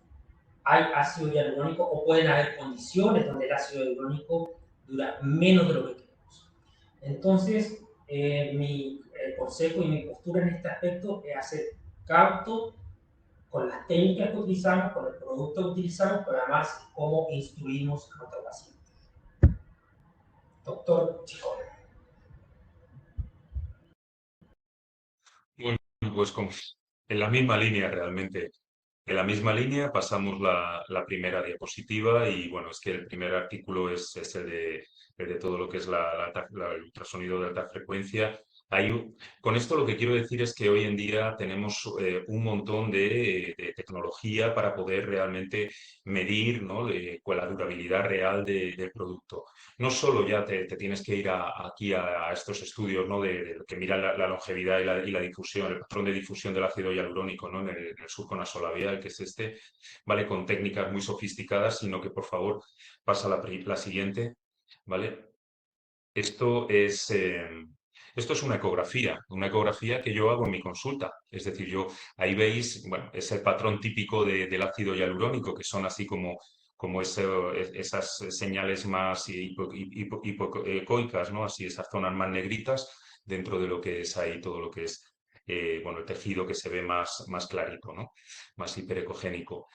S1: hay ácido hialurónico o pueden haber condiciones donde el ácido hialurónico dura menos de lo que queremos. Entonces, mi consejo y mi postura en este aspecto es hacer cauto con las técnicas que utilizamos, con el producto que utilizamos, pero además cómo instruimos a nuestro paciente. Doctor Chicón.
S2: Bueno, pues en la misma línea realmente. En la misma línea pasamos la primera diapositiva y bueno, es que el primer artículo es el de todo lo que es el ultrasonido de alta frecuencia. Con esto lo que quiero decir es que hoy en día tenemos un montón de tecnología para poder realmente medir, ¿no? Con la durabilidad real del producto. No solo ya te tienes que ir aquí a estos estudios, ¿no? De que miran la longevidad y la difusión, el patrón de difusión del ácido hialurónico, ¿no? En el surco nasolabial, que es este, ¿vale? Con técnicas muy sofisticadas, sino que por favor pasa la siguiente, ¿vale? Esto es, eh, esto es una ecografía que yo hago en mi consulta. Es decir, ahí veis, bueno, es el patrón típico del ácido hialurónico, que son así como esas señales más hipoecoicas, ¿no? Así esas zonas más negritas dentro de lo que es ahí todo lo que es, bueno, el tejido que se ve más clarito, ¿no? Más hiperecogénico.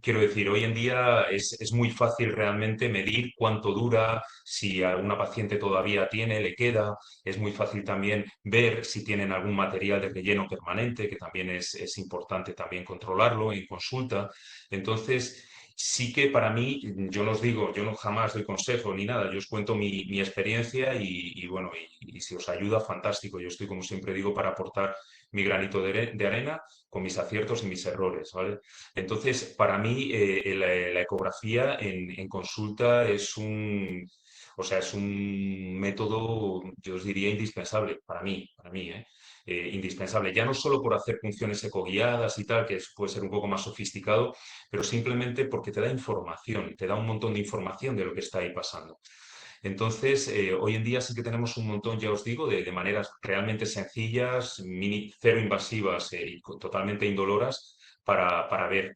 S2: Quiero decir, hoy en día es muy fácil realmente medir cuánto dura, si alguna paciente todavía tiene, le queda. Es muy fácil también ver si tienen algún material de relleno permanente, que también es importante también controlarlo en consulta. Entonces, sí que para mí, yo no os digo, yo no jamás doy consejo ni nada, yo os cuento mi experiencia y bueno, y si os ayuda, fantástico. Yo estoy, como siempre digo, para aportar mi granito de arena con mis aciertos y mis errores, ¿vale? Entonces, para mí, la ecografía en consulta o sea, es un método, yo os diría, indispensable para mí, ¿eh? Indispensable, ya no solo por hacer funciones ecoguiadas y tal, que puede ser un poco más sofisticado, pero simplemente porque te da información, te da un montón de información de lo que está ahí pasando. Entonces, hoy en día sí que tenemos un montón, ya os digo, de maneras realmente sencillas, cero invasivas y totalmente indoloras para ver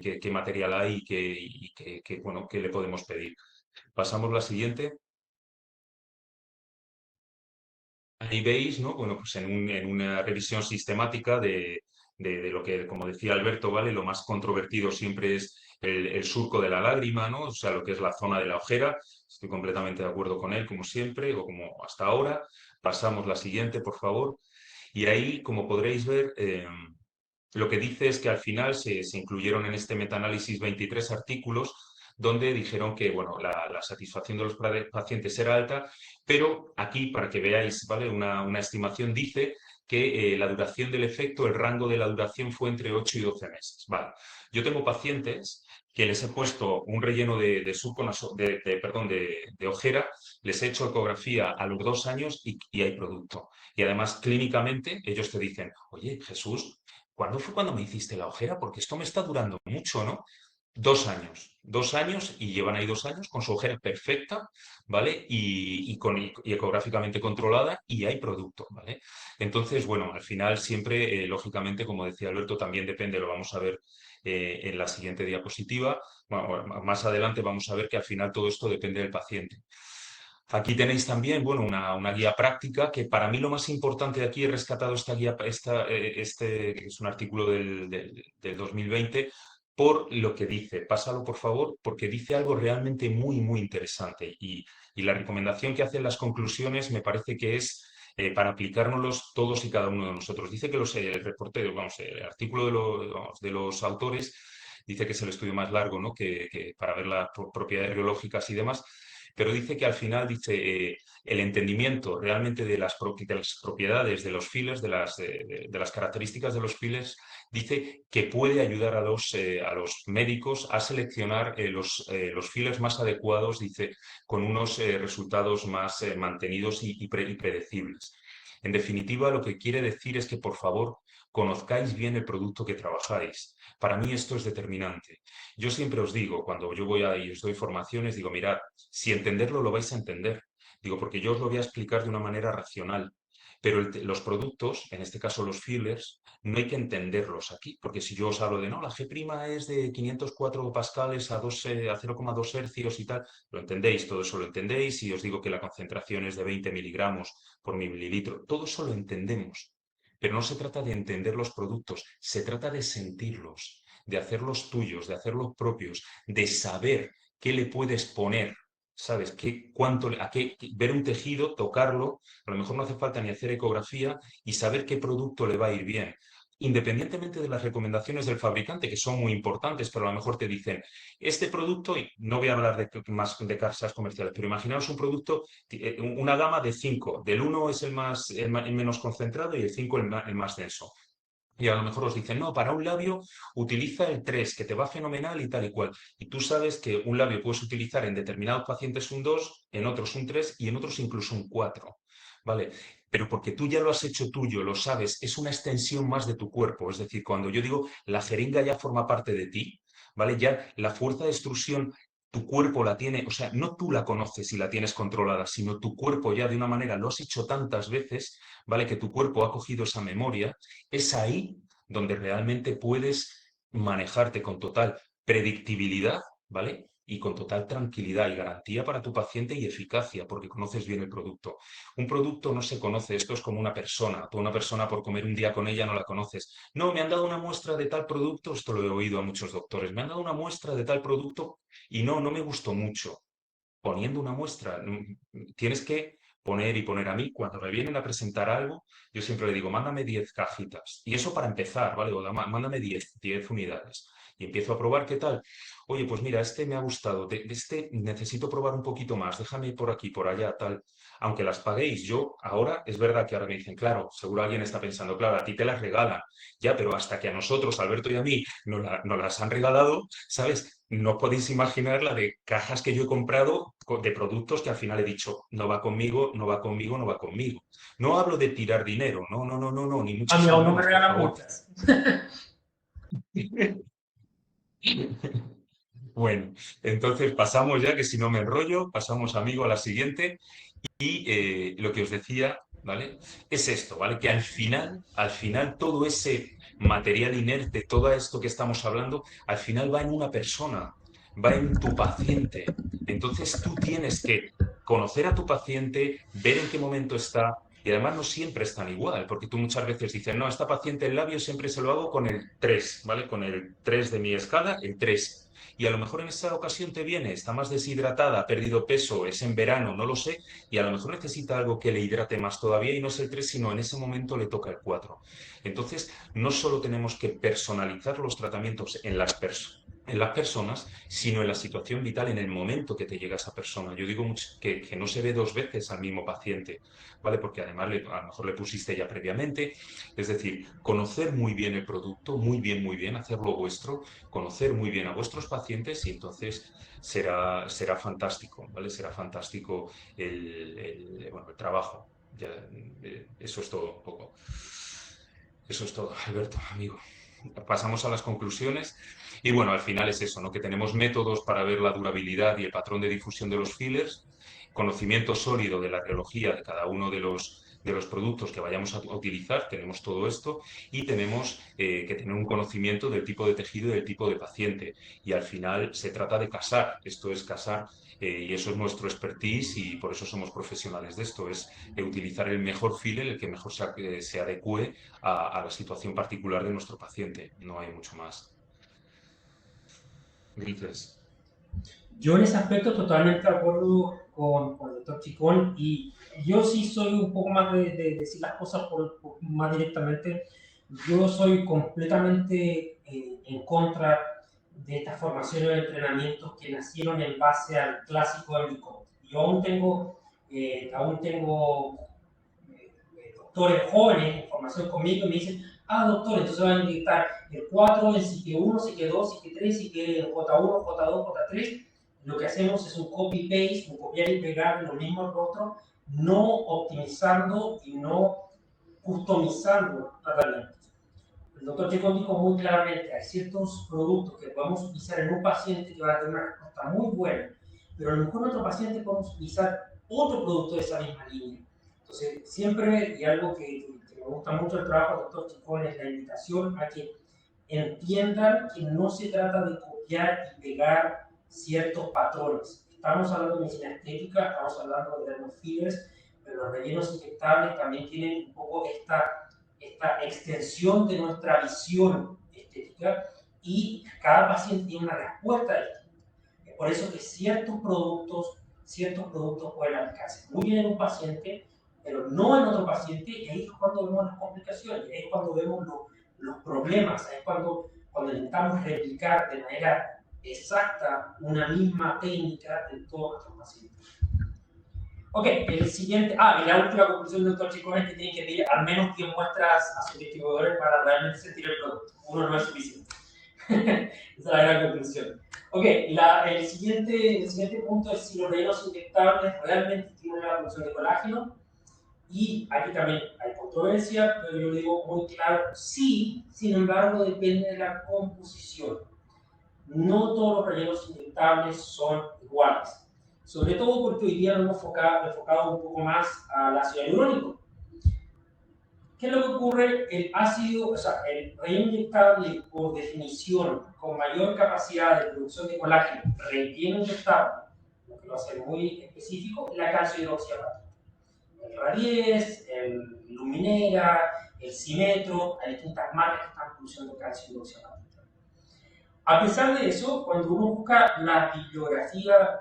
S2: qué material hay y bueno, qué le podemos pedir. Pasamos la siguiente. ahí veis, ¿no? Bueno, pues en una revisión sistemática de lo que, como decía Alberto, ¿vale? Lo más controvertido siempre es el surco de la lágrima, ¿no? O sea, lo que es la zona de la ojera. Estoy completamente de acuerdo con él, como siempre, o como hasta ahora. Pasamos la siguiente, por favor. Y ahí, como podréis ver, lo que dice es que al final se incluyeron en este metaanálisis 23 artículos donde dijeron que bueno, la satisfacción de los pacientes era alta, pero aquí, para que veáis, ¿vale? Una estimación dice que la duración del efecto, el rango de la duración fue entre 8 y 12 meses. Vale. Yo tengo pacientes que les he puesto un relleno de surco perdón, de ojera, les he hecho ecografía a los 2 años y hay producto. Y además, clínicamente, ellos te dicen, oye, Jesús, ¿cuándo fue cuando me hiciste la ojera? Porque esto me está durando mucho, ¿no? 2 años y llevan ahí 2 años con su ojera perfecta, ¿vale? Y ecográficamente controlada y hay producto, ¿vale? Entonces, bueno, al final siempre, lógicamente, como decía Alberto, también depende, lo vamos a ver en la siguiente diapositiva. Bueno, más adelante vamos a ver que al final todo esto depende del paciente. Aquí tenéis también, bueno, una guía práctica que para mí lo más importante de aquí he rescatado esta guía, que es un artículo del 2020, por lo que dice. Pásalo, por favor, porque dice algo realmente muy, muy interesante. Y la recomendación que hacen las conclusiones me parece que es para aplicárnoslos todos y cada uno de nosotros. Dice que el reporte, vamos, el artículo de los autores dice que es el estudio más largo, ¿no? Que para ver las propiedades biológicas y demás, pero dice que al final, dice, el entendimiento realmente de las propiedades de los fillers, de las características de los fillers, dice que puede ayudar a los médicos a seleccionar los fillers más adecuados, dice, con unos resultados más mantenidos y predecibles. En definitiva, lo que quiere decir es que, por favor, conozcáis bien el producto que trabajáis. Para mí esto es determinante. Yo siempre os digo, cuando yo voy y os doy formaciones, digo, mirad, si entenderlo lo vais a entender. Digo, porque yo os lo voy a explicar de una manera racional. Pero los productos, en este caso los fillers, no hay que entenderlos aquí, porque si yo os hablo de, no, la G' es de 504 pascales a 0,2 hercios y tal, lo entendéis, todo eso lo entendéis, y os digo que la concentración es de 20 miligramos por mililitro, todo eso lo entendemos. Pero no se trata de entender los productos, se trata de sentirlos, de hacerlos tuyos, de hacerlos propios, de saber qué le puedes poner, ¿sabes? Ver un tejido, tocarlo, a lo mejor no hace falta ni hacer ecografía y saber qué producto le va a ir bien. Independientemente de las recomendaciones del fabricante, que son muy importantes, pero a lo mejor te dicen, este producto, y no voy a hablar más de casas comerciales, pero imaginaos un producto, una gama de 5, del uno es el menos concentrado y el 5 el más denso. Y a lo mejor os dicen, no, para un labio utiliza el 3 que te va fenomenal y tal y cual. Y tú sabes que un labio puedes utilizar en determinados pacientes un 2, en otros un 3 y en otros incluso un 4. ¿Vale? Pero porque tú ya lo has hecho tuyo, lo sabes, es una extensión más de tu cuerpo. Es decir, cuando yo digo la jeringa ya forma parte de ti, ¿vale? Ya la fuerza de extrusión tu cuerpo la tiene, o sea, no tú la conoces y la tienes controlada, sino tu cuerpo ya de una manera lo has hecho tantas veces, ¿vale? Que tu cuerpo ha cogido esa memoria, es ahí donde realmente puedes manejarte con total predictibilidad, ¿vale? Y con total tranquilidad y garantía para tu paciente y eficacia, porque conoces bien el producto. Un producto no se conoce, esto es como una persona. Tú una persona por comer un día con ella no la conoces. No, me han dado una muestra de tal producto, esto lo he oído a muchos doctores, me han dado una muestra de tal producto y no me gustó mucho. Poniendo una muestra, tienes que poner y poner. A mí, cuando me vienen a presentar algo, yo siempre le digo, mándame 10 cajitas. Y eso para empezar, ¿vale? Mándame 10 unidades. Y empiezo a probar qué tal. Oye, pues mira, este me ha gustado. De este necesito probar un poquito más. Déjame por aquí, por allá, tal. Aunque las paguéis, yo ahora, es verdad que ahora me dicen, claro, seguro alguien está pensando, claro, a ti te las regalan. Ya, pero hasta que a nosotros, Alberto y a mí, nos las han regalado, ¿sabes? No podéis imaginar la de cajas que yo he comprado de productos que al final he dicho, no va conmigo, no va conmigo, no va conmigo. No hablo de tirar dinero, no, no, no, no, no, ni
S1: A mí
S2: muchísimo
S1: aún no me
S2: menos, por
S1: regalan
S2: favor.
S1: muchas.
S2: Bueno, entonces pasamos ya, que si no me enrollo, pasamos, amigo, a la siguiente. Y lo que os decía, ¿vale? Es esto, ¿vale? Que al final, todo ese material inerte, todo esto que estamos hablando, al final va en una persona, va en tu paciente. Entonces tú tienes que conocer a tu paciente, ver en qué momento está, Y además no siempre es tan igual, porque tú muchas veces dices, no, a esta paciente el labio siempre se lo hago con el 3, ¿vale? Con el 3 de mi escala, el 3. Y a lo mejor en esa ocasión te viene, está más deshidratada, ha perdido peso, es en verano, no lo sé, y a lo mejor necesita algo que le hidrate más todavía y no es el 3, sino en ese momento le toca el 4. Entonces, no solo tenemos que personalizar los tratamientos en las personas, sino en la situación vital en el momento que te llega esa persona. Yo digo que no se ve dos veces al mismo paciente, ¿vale? Porque además a lo mejor le pusiste ya previamente. Es decir, conocer muy bien el producto, muy bien, hacerlo vuestro, conocer muy bien a vuestros pacientes y entonces será fantástico, ¿vale? Será fantástico bueno, el trabajo. Ya, eso es todo un poco. Eso es todo, Alberto, amigo. Pasamos a las conclusiones y bueno, al final es eso, ¿no? Que tenemos métodos para ver la durabilidad y el patrón de difusión de los fillers, conocimiento sólido de la rheología de cada uno de los productos que vayamos a utilizar, tenemos todo esto y tenemos que tener un conocimiento del tipo de tejido y del tipo de paciente. Y al final se trata de casar, esto es casar y eso es nuestro expertise y por eso somos profesionales de esto, es utilizar el mejor filler, el que mejor se adecue a la situación particular de nuestro paciente. No hay mucho más. Grises.
S1: Yo en ese aspecto totalmente de acuerdo con el doctor Chicón y yo sí soy un poco más de decir las cosas más directamente. Yo soy completamente en contra de estas formaciones de entrenamientos que nacieron en base al clásico del helicóptero. Yo aún tengo doctores jóvenes en formación conmigo y me dicen, ah, doctor, entonces van a inyectar el 4, el psique 1, psique 2, psique 3, psique J1, J2, J3. Lo que hacemos es un copy-paste, un copiar y pegar lo mismo al otro, no optimizando y no customizando tratamientos. El doctor Chacón dijo muy claramente, hay ciertos productos que podemos utilizar en un paciente que va a tener una respuesta muy buena, pero a lo mejor en otro paciente podemos utilizar otro producto de esa misma línea. Entonces, siempre, y algo que me gusta mucho el trabajo del doctor Chacón, es la invitación a que entiendan que no se trata de copiar y pegar ciertos patrones. Estamos hablando de medicina estética, estamos hablando de dermofillers, pero los rellenos inyectables también tienen un poco esta extensión de nuestra visión estética y cada paciente tiene una respuesta distinta. Es por eso que ciertos productos pueden aplicarse muy bien en un paciente, pero no en otro paciente, y ahí es cuando vemos las complicaciones, y ahí es cuando vemos los problemas, ahí es cuando intentamos replicar de manera exacta una misma técnica en todos nuestros pacientes. Ok, el siguiente. Y la última conclusión del doctor Chicón es que tiene que pedir al menos 10 muestras a sus distribuidores para realmente sentir el producto. Uno no es suficiente. Esa es la gran conclusión. Ok, el siguiente punto es si los rellenos inyectables realmente tienen la función de colágeno. Y aquí también hay controversia, pero yo digo muy claro, sí, sin embargo depende de la composición. No todos los rellenos inyectables son iguales, sobre todo porque hoy día nos hemos enfocado un poco más al ácido hialurónico. ¿Qué es lo que ocurre? El relleno inyectable, por definición, con mayor capacidad de producción de colágeno, relleno inyectable, lo que lo hace muy específico, la calcio hidroxiapatita. El Radies, el Luminera, el Cimetro, hay distintas marcas que están produciendo calcio hidroxiapatita. A pesar de eso, cuando uno busca la bibliografía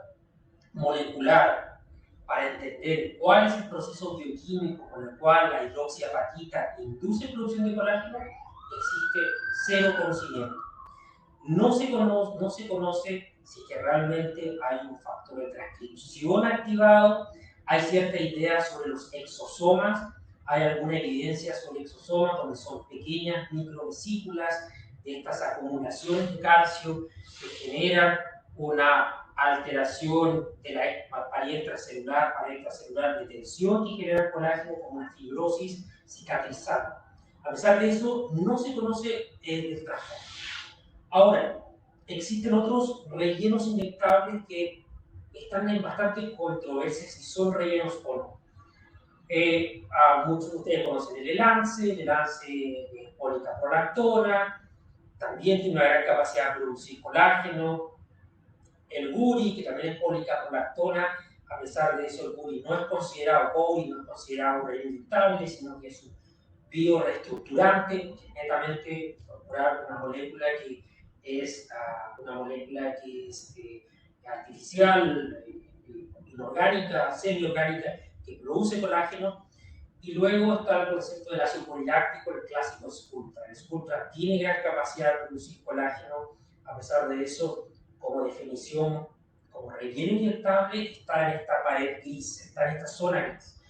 S1: molecular para entender cuál es el proceso bioquímico con el cual la hidroxiapatita induce producción de colágeno, existe cero conocimiento. No se conoce si que realmente hay un factor de transcripción activado, hay cierta idea sobre los exosomas, hay alguna evidencia sobre exosomas donde son pequeñas microvesículas de estas acumulaciones de calcio que generan una alteración de la pared extracelular de tensión y generan colágeno como una fibrosis cicatrizante. A pesar de eso, no se conoce el trasfondo. Ahora, existen otros rellenos inyectables que están en bastante controversia si son rellenos o no. Muchos de ustedes conocen el Elance es policaprolactona, también tiene una gran capacidad de producir colágeno. El Guri, que también es policaprolactona, A pesar de eso, el PURI no es considerado PURI, no es considerado un relleno inyectable, sino que es un bioreestructurante, netamente incorporar una molécula que es artificial, inorgánica, semiorgánica, que produce colágeno. Y luego está el concepto del ácido poliláctico, el clásico Sculptra. El Sculptra tiene gran capacidad de producir colágeno, a pesar de eso, como definición, como relleno inyectable, está en esta pared gris, está en esta zona gris.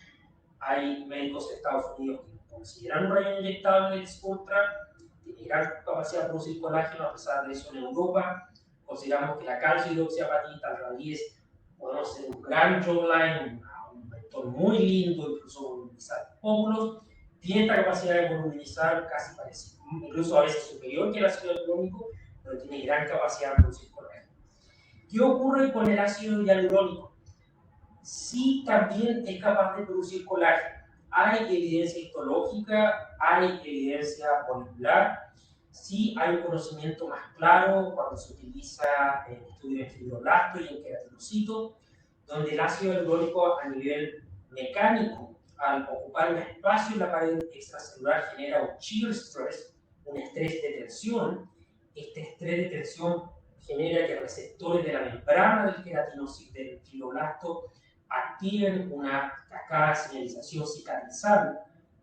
S1: Hay médicos de Estados Unidos que consideran un relleno inyectable el Sculptra, tiene gran capacidad de producir colágeno, a pesar de eso en Europa consideramos que la calcio hidroxiapatita al radies podemos hacer un gran jawline, un vector muy lindo, incluso voluminizar óvulos, tiene esta capacidad de voluminizar casi parecido, incluso a veces superior que el ácido hialurónico, pero tiene gran capacidad de producir colágeno. ¿Qué ocurre con el ácido hialurónico? Sí, también es capaz de producir colágeno. Hay evidencia histológica, hay evidencia molecular, sí hay un conocimiento más claro cuando se utiliza en estudios en fibroblasto y en queratinocito, donde el ácido hialurónico a nivel mecánico, al ocupar un espacio en la pared extracelular, genera un shear stress, un estrés de tensión. Este estrés de tensión genera que receptores de la membrana del queratinocito, del fibroblasto, activen una cascada de señalización cicatrizable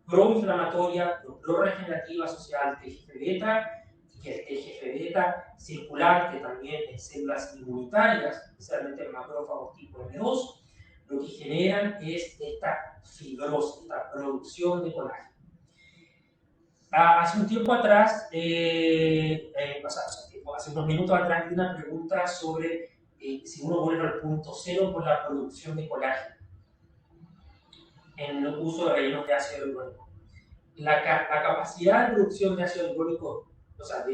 S1: proinflamatoria o prorregenerativa asociada al TGF-beta, y que el TGF-beta circulante también en células inmunitarias, especialmente en macrófagos tipo M2, lo que generan es esta fibrosis, esta producción de colágeno. Hace un tiempo atrás, hace unos minutos atrás, vi una pregunta sobre si uno vuelve al punto cero por la producción de colágeno en el uso de rellenos de ácido hialurónico. La capacidad de producción de ácido hialurónico, o sea,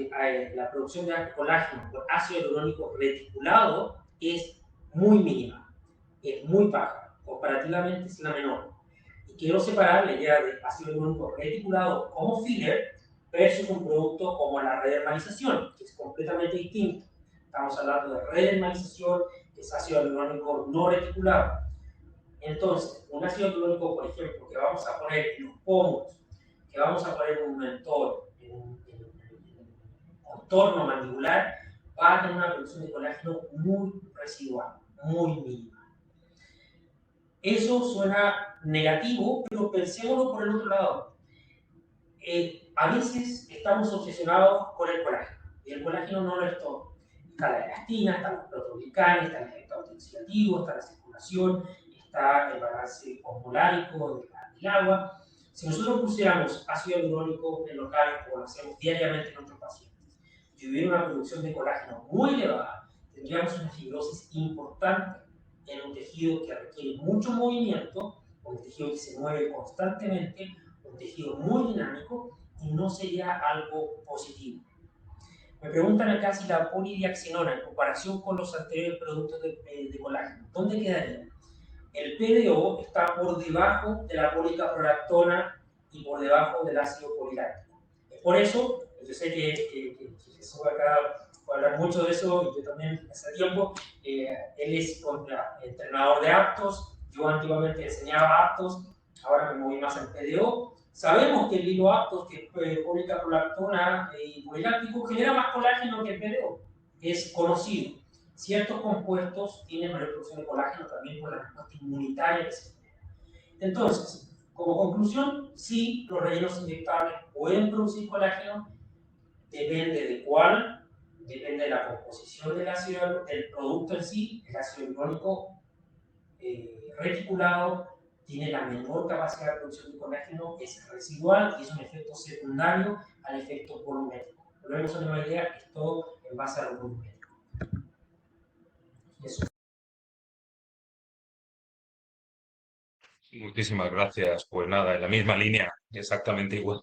S1: la producción de colágeno por ácido hialurónico reticulado es muy mínima, es muy baja, comparativamente es la menor. Y quiero separar la idea de ácido hialurónico reticulado como filler versus un producto como la redermalización, que es completamente distinto. Estamos hablando de redermalización, que es ácido hialurónico no reticulado. Entonces, un ácido hialurónico, por ejemplo, que vamos a poner en los pómulos, que vamos a poner en un mentón, en un contorno mandibular, va a tener una producción de colágeno muy residual, muy mínima. Eso suena negativo, pero pensémoslo por el otro lado. A veces estamos obsesionados con el colágeno, y el colágeno no lo es todo. Está la elastina, están los proteoglicanes, está el efecto oxidativo, está la circulación, está el balance osmolárico del agua. Si nosotros pusiéramos ácido hialurónico en los labios, como lo hacemos diariamente en nuestros pacientes, y hubiera una producción de colágeno muy elevada, tendríamos una fibrosis importante en un tejido que requiere mucho movimiento, un tejido que se mueve constantemente, un tejido muy dinámico, y no sería algo positivo. Me preguntan acá si la polidiaxinona, en comparación con los anteriores productos de colágeno, ¿dónde quedaría? El PDO está por debajo de la policaprolactona y por debajo del ácido poliláctico. Por eso, yo sé que Jesús acá puede hablar mucho de eso, y yo también hace tiempo. Él es entrenador de Aptos, yo antiguamente enseñaba Aptos, ahora me moví más al PDO. Sabemos que el hilo Aptos, que es policaprolactona y poliláctico, genera más colágeno que el PDO, es conocido. Ciertos compuestos tienen mayor producción de colágeno también por la respuesta inmunitaria que se genera. Entonces, como conclusión, sí, los rellenos inyectables pueden producir colágeno, depende de cuál, depende de la composición del ácido, del producto en sí. El ácido hialurónico reticulado tiene la menor capacidad de producción de colágeno, es residual y es un efecto secundario al efecto volumétrico. Volvemos a una idea que es todo en base al volumétrico. Eso.
S2: Muchísimas gracias. Pues nada, en la misma línea, exactamente igual.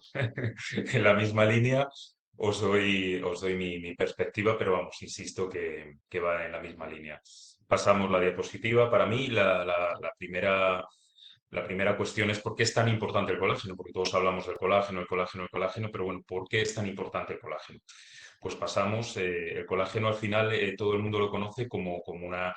S2: En la misma línea os doy mi perspectiva, pero vamos, insisto que va en la misma línea. Pasamos la diapositiva. Para mí, la primera cuestión es por qué es tan importante el colágeno, porque todos hablamos del colágeno, el colágeno, el colágeno, pero bueno, ¿por qué es tan importante el colágeno? Pues pasamos, el colágeno al final todo el mundo lo conoce como una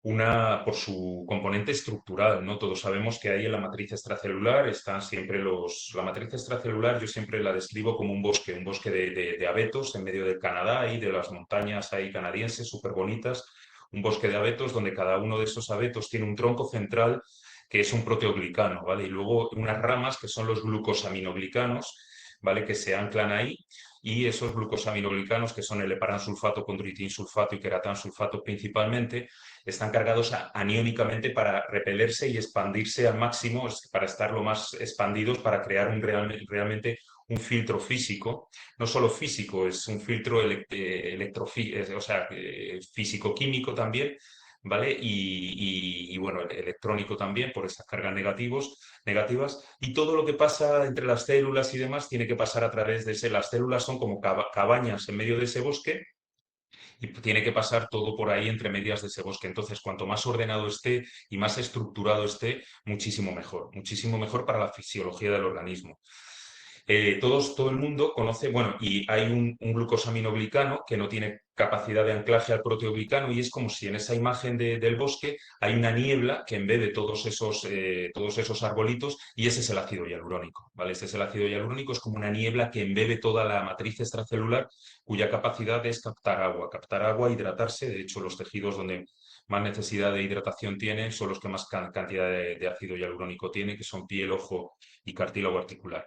S2: por su componente estructural, ¿no? Todos sabemos que ahí en la matriz extracelular están siempre la matriz extracelular yo siempre la describo como un bosque de abetos en medio del Canadá y de las montañas ahí canadienses súper bonitas, un bosque de abetos donde cada uno de esos abetos tiene un tronco central que es un proteoglicano, ¿vale? Y luego unas ramas que son los glucosaminoglicanos, ¿vale? Que se anclan ahí y esos glucosaminoglicanos, que son el heparansulfato, condroitinsulfato y queratansulfato principalmente, están cargados aniónicamente para repelerse y expandirse al máximo, para estar lo más expandidos, para crear realmente un filtro físico, no solo físico, es un filtro o sea, físico-químico también, ¿vale? Y, bueno, electrónico también por esas cargas negativas. Y todo lo que pasa entre las células y demás tiene que pasar a través de ese. Las células son como cabañas en medio de ese bosque y tiene que pasar todo por ahí entre medias de ese bosque. Entonces, cuanto más ordenado esté y más estructurado esté, muchísimo mejor para la fisiología del organismo. Todo el mundo conoce, bueno, y hay un glucosaminoglicano que no tiene capacidad de anclaje al proteoglicano y es como si en esa imagen del bosque hay una niebla que embebe todos esos arbolitos y ese es el ácido hialurónico, ¿vale? Este es el ácido hialurónico, es como una niebla que embebe toda la matriz extracelular cuya capacidad es captar agua, hidratarse. De hecho, los tejidos donde más necesidad de hidratación tienen son los que más cantidad de ácido hialurónico tienen, que son piel, ojo y cartílago articular.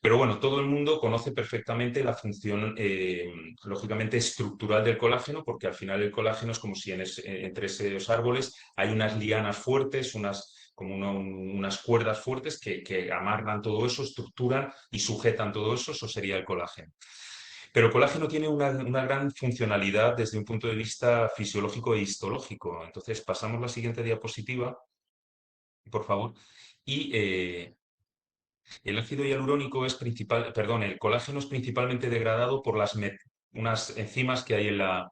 S2: Pero bueno, todo el mundo conoce perfectamente la función, lógicamente, estructural del colágeno, porque al final el colágeno es como si entre esos árboles hay unas lianas fuertes, unas cuerdas fuertes que amarran todo eso, estructuran y sujetan todo eso, eso sería el colágeno. Pero el colágeno tiene una gran funcionalidad desde un punto de vista fisiológico e histológico. Entonces, pasamos la siguiente diapositiva, por favor. Y el ácido hialurónico el colágeno es principalmente degradado por unas enzimas que hay en la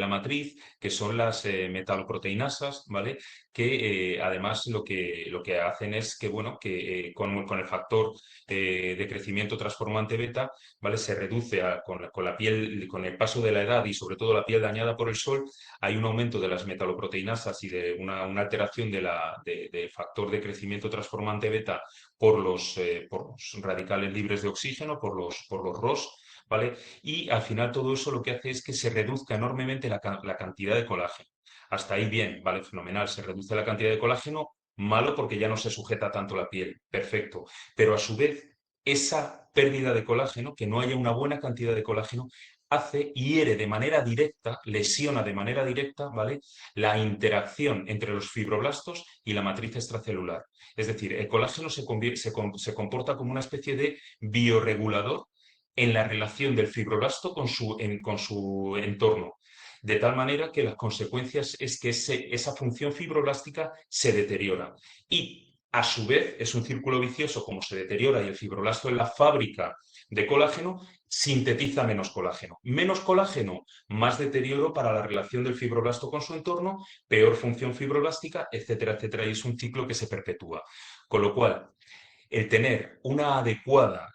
S2: matriz, que son las metaloproteinasas, ¿vale? Que además lo que hacen es que, bueno, que con el factor de crecimiento transformante beta, ¿vale? Se reduce con la piel, con el paso de la edad y sobre todo la piel dañada por el sol, hay un aumento de las metaloproteinasas y de una alteración del factor de crecimiento transformante beta por los radicales libres de oxígeno, por los ROS, ¿vale? Y al final todo eso lo que hace es que se reduzca enormemente la cantidad de colágeno. Hasta ahí bien, ¿vale? Fenomenal. Se reduce la cantidad de colágeno, malo porque ya no se sujeta tanto la piel, perfecto. Pero a su vez, esa pérdida de colágeno, que no haya una buena cantidad de colágeno, hiere de manera directa, lesiona de manera directa, ¿vale? La interacción entre los fibroblastos y la matriz extracelular. Es decir, el colágeno se comporta como una especie de bioregulador en la relación del fibroblasto con su entorno. De tal manera que las consecuencias es que esa función fibroblástica se deteriora. Y a su vez es un círculo vicioso, como se deteriora y el fibroblasto en la fábrica de colágeno sintetiza menos colágeno. Menos colágeno, más deterioro para la relación del fibroblasto con su entorno, peor función fibroblástica, etcétera, etcétera. Y es un ciclo que se perpetúa. Con lo cual, el tener una adecuada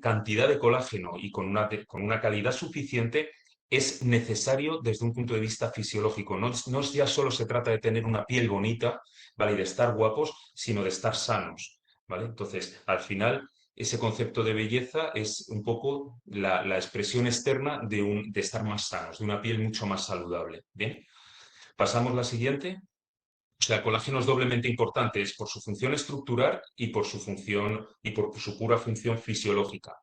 S2: cantidad de colágeno y con una calidad suficiente es necesario desde un punto de vista fisiológico. No ya solo se trata de tener una piel bonita, ¿vale? Y de estar guapos, sino de estar sanos, ¿vale? Entonces, al final, ese concepto de belleza es un poco la expresión externa de estar más sanos, de una piel mucho más saludable. Bien, pasamos la siguiente. O sea, el colágeno es doblemente importante, es por su función estructural y por su función y por su pura función fisiológica.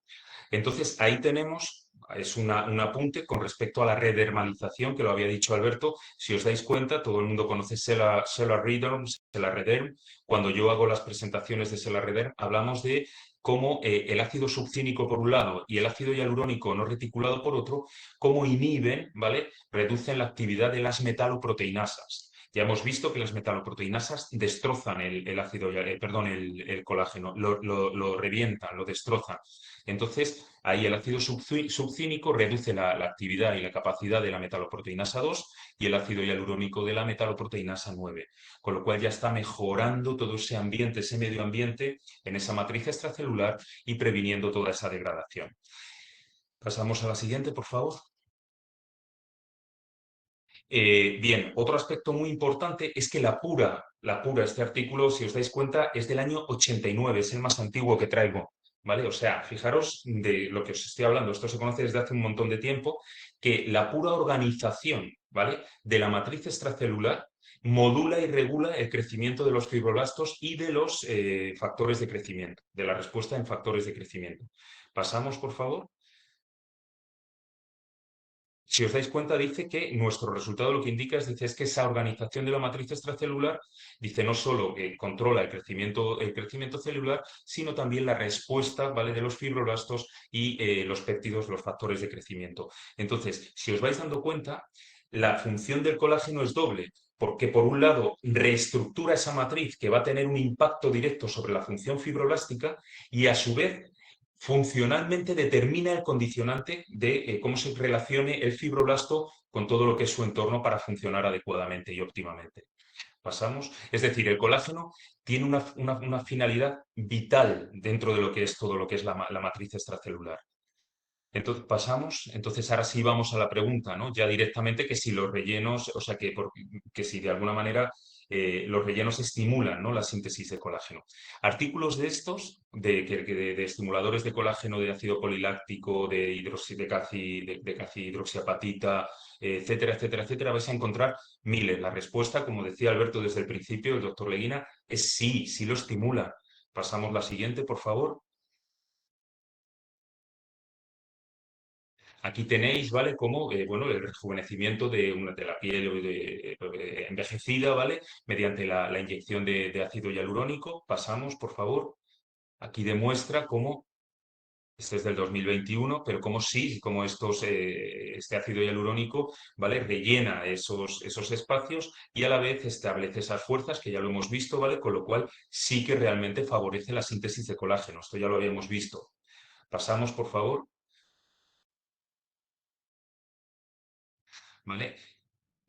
S2: Entonces, ahí tenemos, es un apunte con respecto a la redermalización, que lo había dicho Alberto. Si os dais cuenta, todo el mundo conoce Sellar-Rederm, Sellar-Rederm. Cuando yo hago las presentaciones de Sellar-Rederm, hablamos de cómo el ácido succínico por un lado y el ácido hialurónico no reticulado por otro, cómo inhiben, ¿vale? Reducen la actividad de las metaloproteinasas. Ya hemos visto que las metaloproteinasas destrozan el colágeno, lo revientan, lo destrozan. Entonces, ahí el ácido succínico reduce la actividad y la capacidad de la metaloproteinasa 2 y el ácido hialurónico de la metaloproteinasa 9, con lo cual ya está mejorando todo ese ambiente, ese medio ambiente en esa matriz extracelular y previniendo toda esa degradación. Pasamos a la siguiente, por favor. Bien, otro aspecto muy importante es que este artículo, si os dais cuenta, es del año 89, es el más antiguo que traigo, ¿vale? O sea, fijaros de lo que os estoy hablando, esto se conoce desde hace un montón de tiempo, que la pura organización, ¿vale? De la matriz extracelular modula y regula el crecimiento de los fibroblastos y de los factores de crecimiento, de la respuesta en factores de crecimiento. Pasamos, por favor. Si os dais cuenta, dice que nuestro resultado lo que indica es que esa organización de la matriz extracelular, dice no solo que controla el crecimiento celular, sino también la respuesta, ¿vale? De los fibroblastos y los péptidos, los factores de crecimiento. Entonces, si os vais dando cuenta, la función del colágeno es doble, porque por un lado reestructura esa matriz que va a tener un impacto directo sobre la función fibroblástica y a su vez funcionalmente determina el condicionante de cómo se relacione el fibroblasto con todo lo que es su entorno para funcionar adecuadamente y óptimamente. Pasamos. Es decir, el colágeno tiene una finalidad vital dentro de lo que es todo lo que es la matriz extracelular. Entonces pasamos, entonces ahora sí vamos a la pregunta, ¿no? Ya directamente que si los rellenos, o sea, que si de alguna manera los rellenos estimulan, ¿no? La síntesis de colágeno. Artículos de estos, de estimuladores de colágeno, de ácido poliláctico, de calcihidroxiapatita, etcétera, etcétera, etcétera, vais a encontrar miles. La respuesta, como decía Alberto desde el principio, el doctor Leguina, es sí, sí lo estimula. Pasamos la siguiente, por favor. Aquí tenéis, ¿vale? Como, bueno, el rejuvenecimiento de la piel envejecida, ¿vale? Mediante la inyección de ácido hialurónico. Pasamos, por favor. Aquí demuestra cómo, este es del 2021, pero como sí, como este ácido hialurónico, ¿vale? Rellena esos espacios y a la vez establece esas fuerzas que ya lo hemos visto, ¿vale? Con lo cual sí que realmente favorece la síntesis de colágeno. Esto ya lo habíamos visto. Pasamos, por favor. ¿Vale?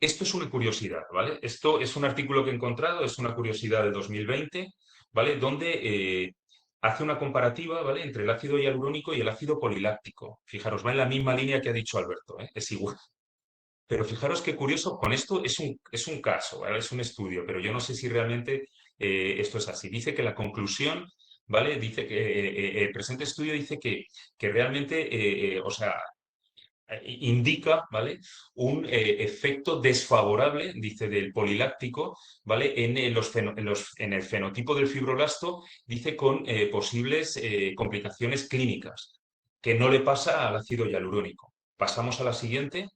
S2: Esto es una curiosidad, ¿vale? Esto es un artículo que he encontrado, es una curiosidad de 2020, ¿vale? Donde hace una comparativa, ¿vale? Entre el ácido hialurónico y el ácido poliláctico. Fijaros, va en la misma línea que ha dicho Alberto, ¿eh? Es igual. Pero fijaros qué curioso, con esto es un caso, ¿vale? Es un estudio, pero yo no sé si realmente esto es así. Dice que la conclusión, ¿vale? Dice que el presente estudio dice que realmente, o sea, indica, ¿vale? Un efecto desfavorable, dice, del poliláctico, ¿vale? En el fenotipo del fibroblasto, dice, con posibles complicaciones clínicas, que no le pasa al ácido hialurónico. Pasamos a la siguiente.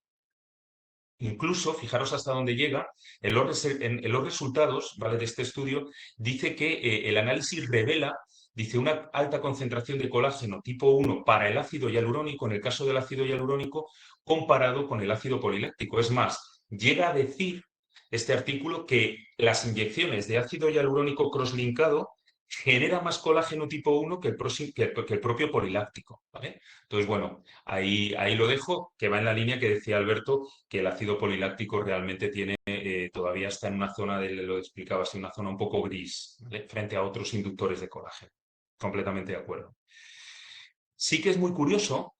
S2: Incluso, fijaros hasta dónde llega, en los resultados, ¿vale? De este estudio, dice que el análisis revela, dice, una alta concentración de colágeno tipo 1 para el ácido hialurónico, en el caso del ácido hialurónico, comparado con el ácido poliláctico. Es más, llega a decir este artículo que las inyecciones de ácido hialurónico crosslinkado genera más colágeno tipo 1 que el propio poliláctico, ¿vale? Entonces, bueno, ahí lo dejo, que va en la línea que decía Alberto, que el ácido poliláctico realmente tiene, todavía está en una zona, lo explicaba así, una zona un poco gris, ¿vale? Frente a otros inductores de colágeno. Completamente de acuerdo. Sí que es muy curioso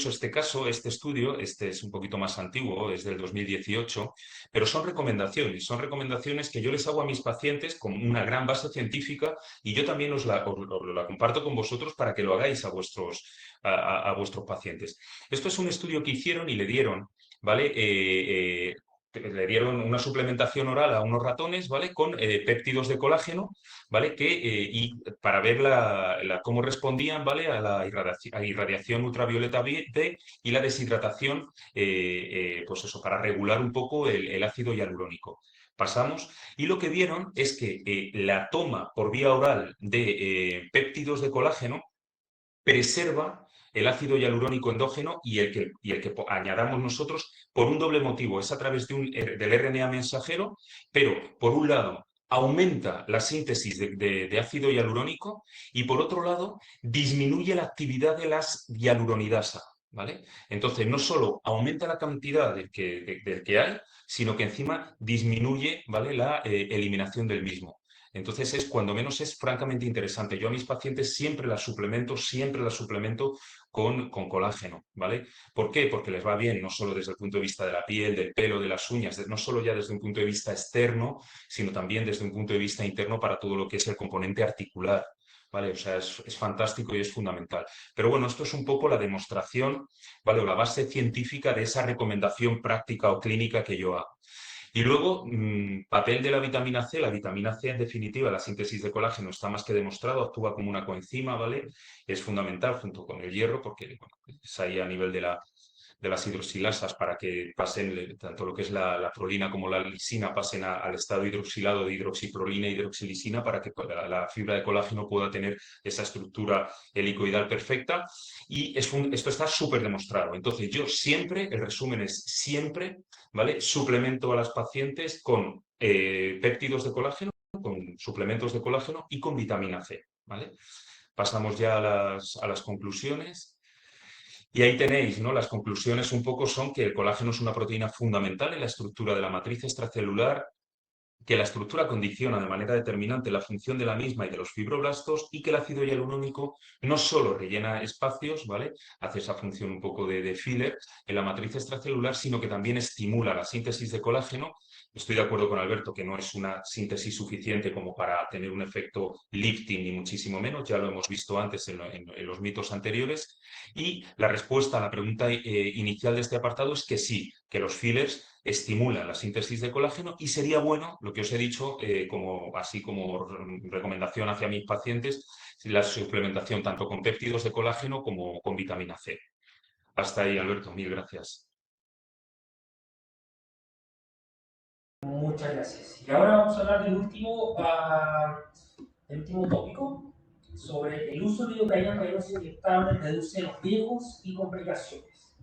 S2: este caso, este estudio, este es un poquito más antiguo, es del 2018, pero son recomendaciones que yo les hago a mis pacientes con una gran base científica y yo también os la comparto con vosotros para que lo hagáis a vuestros pacientes. Esto es un estudio que hicieron y le dieron, ¿vale? Le dieron una suplementación oral a unos ratones, ¿vale? Con péptidos de colágeno, ¿vale? Y para ver cómo respondían, ¿vale? A irradiación ultravioleta B y la deshidratación, pues eso, para regular un poco el ácido hialurónico. Pasamos. Y lo que vieron es que la toma por vía oral de péptidos de colágeno preserva el ácido hialurónico endógeno y el que añadamos nosotros por un doble motivo. Es a través del RNA mensajero, pero por un lado aumenta la síntesis de ácido hialurónico y por otro lado disminuye la actividad de las hialuronidasa. ¿Vale? Entonces, no solo aumenta la cantidad del que hay, sino que encima disminuye, ¿vale? La eliminación del mismo. Entonces es cuando menos es francamente interesante. Yo a mis pacientes siempre las suplemento con colágeno, ¿vale? ¿Por qué? Porque les va bien, no solo desde el punto de vista de la piel, del pelo, de las uñas, no solo ya desde un punto de vista externo, sino también desde un punto de vista interno para todo lo que es el componente articular. ¿Vale? O sea, es fantástico y es fundamental. Pero bueno, esto es un poco la demostración, ¿vale? O la base científica de esa recomendación práctica o clínica que yo hago. Y luego, papel de la vitamina C en definitiva, la síntesis de colágeno está más que demostrado, actúa como una coenzima, ¿vale? Es fundamental junto con el hierro porque bueno, es ahí a nivel de las hidroxilasas para que pasen, tanto lo que es la prolina como la lisina, pasen al estado hidroxilado de hidroxiprolina e hidroxilisina para que la fibra de colágeno pueda tener esa estructura helicoidal perfecta. Y esto está súper demostrado. Entonces, yo siempre, el resumen es siempre, ¿vale? Suplemento a las pacientes con péptidos de colágeno, con suplementos de colágeno y con vitamina C, ¿vale? Pasamos ya a las conclusiones. Y ahí tenéis, ¿no? Las conclusiones un poco son que el colágeno es una proteína fundamental en la estructura de la matriz extracelular, que la estructura condiciona de manera determinante la función de la misma y de los fibroblastos y que el ácido hialurónico no solo rellena espacios, ¿vale? Hace esa función un poco de filler en la matriz extracelular, sino que también estimula la síntesis de colágeno. Estoy de acuerdo con Alberto que no es una síntesis suficiente como para tener un efecto lifting, ni muchísimo menos, ya lo hemos visto antes en los mitos anteriores. Y la respuesta a la pregunta inicial de este apartado es que sí, que los fillers estimulan la síntesis de colágeno y sería bueno, lo que os he dicho, así como recomendación hacia mis pacientes, la suplementación tanto con péptidos de colágeno como con vitamina C. Hasta ahí, Alberto, mil gracias.
S1: Muchas gracias. Y ahora vamos a hablar del último tópico sobre el uso de lidocaína para dosis inyectable reduce los riesgos y complicaciones.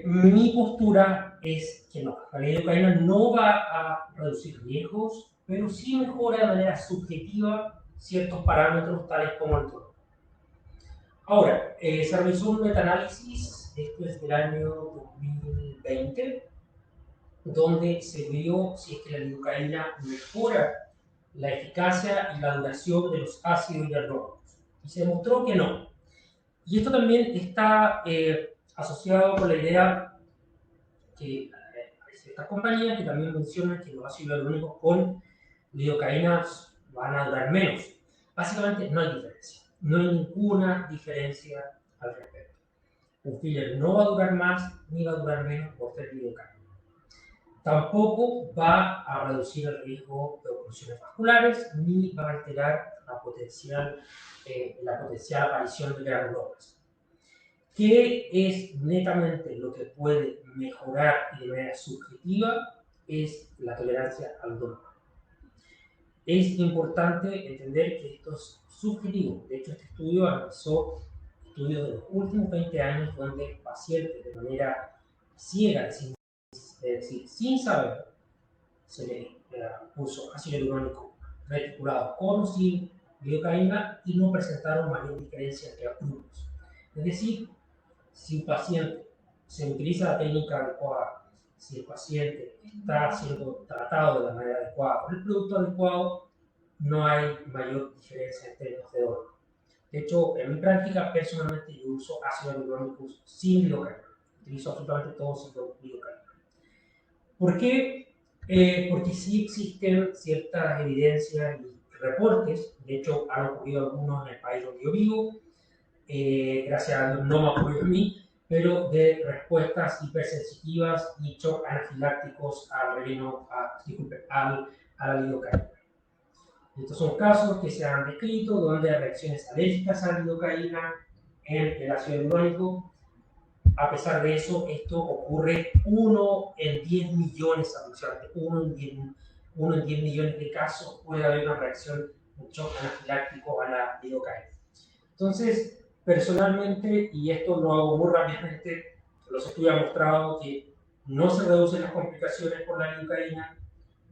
S1: Mi postura es que no, la lidocaína no va a reducir riesgos, pero sí mejora de manera subjetiva ciertos parámetros tales como el dolor. Ahora, se realizó un metaanálisis, esto es del año 2020, donde se vio si es que la lidocaína mejora la eficacia y la duración de los ácidos hialurónicos. Y se demostró que no. Y esto también está asociado con la idea que hay ciertas compañías que también mencionan que los ácidos hialurónicos con lidocaína van a durar menos. Básicamente no hay diferencia. No hay ninguna diferencia al respecto. Un filler no va a durar más ni va a durar menos por ser lidocaína. Tampoco va a reducir el riesgo de oclusiones vasculares ni va a alterar la potencial aparición de granulomas. ¿Qué es netamente lo que puede mejorar y de manera subjetiva? Es la tolerancia al dolor. Es importante entender que esto es subjetivo. De hecho, este estudio analizó estudios de los últimos 20 años donde pacientes de manera ciega, es decir, sin saber, se le puso ácido hialurónico reticulado con o sin lidocaína y no presentaron mayor diferencia entre grupos. Es decir, si un paciente se utiliza la técnica adecuada, si el paciente está siendo tratado de la manera adecuada con el producto adecuado, no hay mayor diferencia en términos de dolor. De hecho, en mi práctica, personalmente, yo uso ácido hialurónico sin lidocaína. Utilizo absolutamente todo sin lidocaína. ¿Por qué? Porque sí existen ciertas evidencias y reportes, de hecho han ocurrido algunos en el país donde yo vivo, gracias a Dios no me ocurrió a mí, pero de respuestas hipersensitivas y shock anafilácticos a la lidocaína. Estos son casos que se han descrito donde hay reacciones alérgicas a la lidocaína en el ácido hialurónico. A pesar de eso, esto ocurre 1 en 10 millones aproximadamente. 1 en 10 millones de casos puede haber una reacción, un shock anafiláctico a la lidocaína. Entonces, personalmente, y esto lo hago muy rápidamente, los estudios han mostrado que no se reducen las complicaciones por la lidocaína,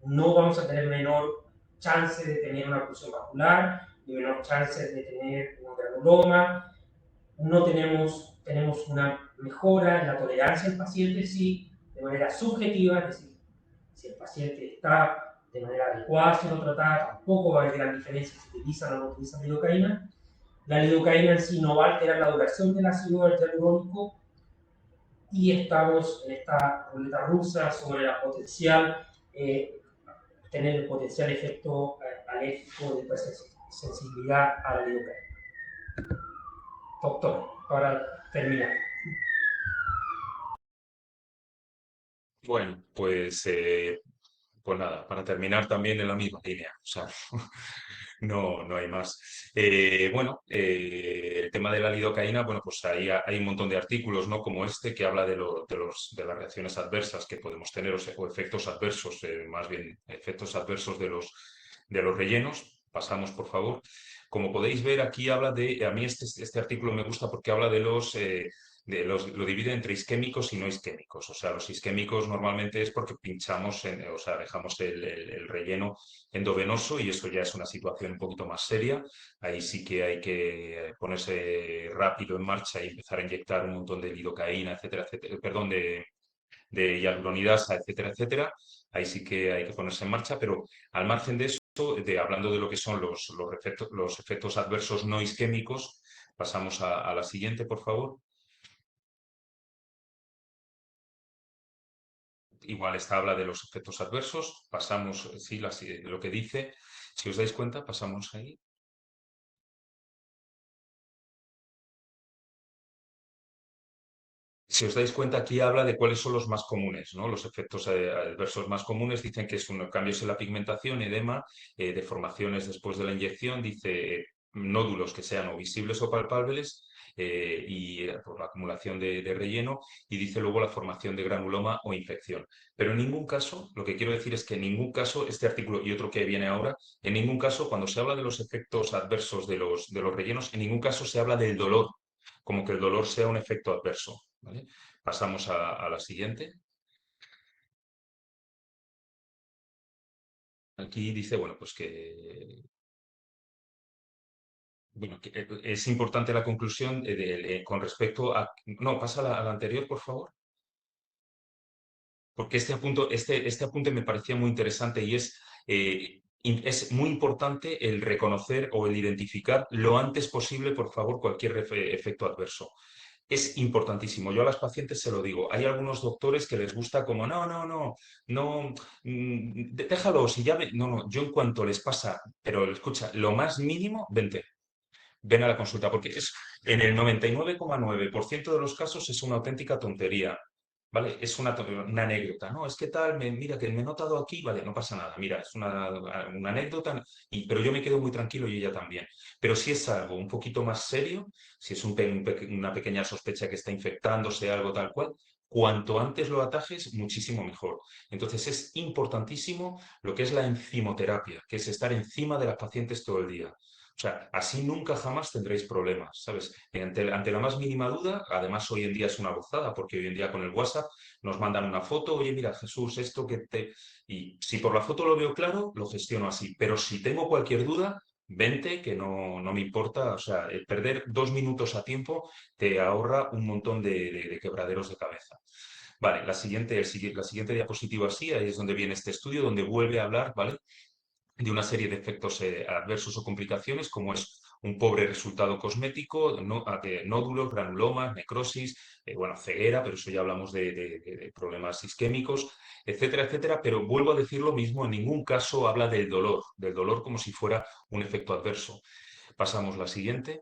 S1: no vamos a tener menor chance de tener una oclusión vascular, ni menor chance de tener un granuloma, no tenemos una mejora en la tolerancia del paciente, sí, de manera subjetiva, es decir, si el paciente está de manera adecuada siendo tratada, tampoco va a haber gran diferencia si utilizan o no utilizan lidocaína. La lidocaína en sí no va a alterar la duración del ácido hialurónico y estamos en esta ruleta rusa sobre la potencial, tener el potencial efecto alérgico de sensibilidad a la lidocaína. Doctor, para terminar.
S2: Bueno, pues nada, para terminar también en la misma línea, o sea, no hay más. El tema de la lidocaína, bueno, pues ahí hay un montón de artículos, ¿no? Como este que habla de las reacciones adversas que podemos tener o efectos adversos, más bien efectos adversos de los rellenos. Pasamos, por favor. Como podéis ver, aquí habla a mí este artículo me gusta porque habla lo divide entre isquémicos y no isquémicos. O sea, los isquémicos normalmente es porque pinchamos, o sea, dejamos el relleno endovenoso y eso ya es una situación un poquito más seria. Ahí sí que hay que ponerse rápido en marcha y empezar a inyectar un montón de lidocaína, etcétera, etcétera, perdón, de hialuronidasa, etcétera, etcétera. Ahí sí que hay que ponerse en marcha, pero al margen de eso, hablando de lo que son los efectos adversos no isquémicos, pasamos a la siguiente, por favor. Igual esta habla de los efectos adversos. Pasamos, sí, lo que dice. Si os dais cuenta, pasamos ahí. Si os dais cuenta, aquí habla de cuáles son los más comunes, ¿no? Los efectos adversos más comunes dicen que son cambios en la pigmentación, edema, deformaciones después de la inyección, dice nódulos que sean o visibles o palpables por la acumulación de relleno y dice luego la formación de granuloma o infección. Pero en ningún caso, lo que quiero decir es que en ningún caso, este artículo y otro que viene ahora, en ningún caso, cuando se habla de los efectos adversos de los rellenos, en ningún caso se habla del dolor, como que el dolor sea un efecto adverso. ¿Vale? Pasamos a la siguiente. Aquí dice, bueno, pues que es importante la conclusión con respecto a... No, pasa a la anterior, por favor. Porque este apunte me parecía muy interesante y es muy importante el reconocer o el identificar lo antes posible, por favor, cualquier efecto adverso. Es importantísimo. Yo a las pacientes se lo digo. Hay algunos doctores que les gusta como, no, déjalo, si ya No, no, yo en cuanto les pasa, pero escucha, lo más mínimo, ven a la consulta, porque en el 99,9% de los casos es una auténtica tontería. ¿Vale? Es una anécdota, ¿no? Es que tal, mira, que me he notado aquí, vale, no pasa nada, mira, es una anécdota, pero yo me quedo muy tranquilo y ella también. Pero si es algo un poquito más serio, si es una pequeña sospecha que está infectándose, algo tal cual, cuanto antes lo atajes, muchísimo mejor. Entonces es importantísimo lo que es la enzimoterapia, que es estar encima de las pacientes todo el día. O sea, así nunca jamás tendréis problemas, ¿sabes? Ante la más mínima duda, además hoy en día es una gozada, porque hoy en día con el WhatsApp nos mandan una foto, oye, mira, Jesús, esto que te... Y si por la foto lo veo claro, lo gestiono así. Pero si tengo cualquier duda, vente, que no me importa. O sea, el perder 2 minutos a tiempo te ahorra un montón de quebraderos de cabeza. Vale, la siguiente diapositiva sí, ahí es donde viene este estudio, donde vuelve a hablar, ¿vale? De una serie de efectos adversos o complicaciones, como es un pobre resultado cosmético, nódulos, granulomas, necrosis, bueno, ceguera, pero eso ya hablamos de problemas isquémicos, etcétera, etcétera. Pero vuelvo a decir lo mismo, en ningún caso habla del dolor como si fuera un efecto adverso. Pasamos a la siguiente.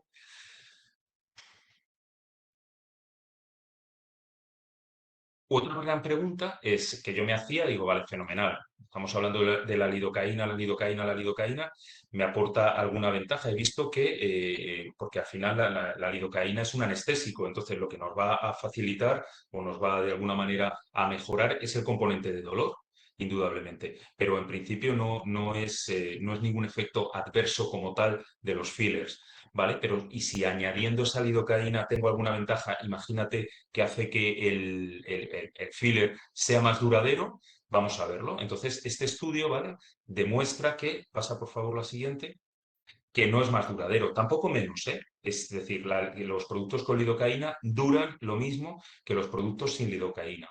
S2: Otra gran pregunta es que yo me hacía, digo, vale, fenomenal. Estamos hablando de la lidocaína, la lidocaína, me aporta alguna ventaja. He visto porque al final la lidocaína es un anestésico, entonces lo que nos va a facilitar o nos va de alguna manera a mejorar es el componente de dolor, indudablemente. Pero en principio no es ningún efecto adverso como tal de los fillers. ¿Vale? Pero, y si añadiendo esa lidocaína tengo alguna ventaja, imagínate que hace que el filler sea más duradero, vamos a verlo. Entonces, este estudio, ¿vale? Demuestra pasa por favor la siguiente, que no es más duradero, tampoco menos, ¿eh? Es decir, los productos con lidocaína duran lo mismo que los productos sin lidocaína.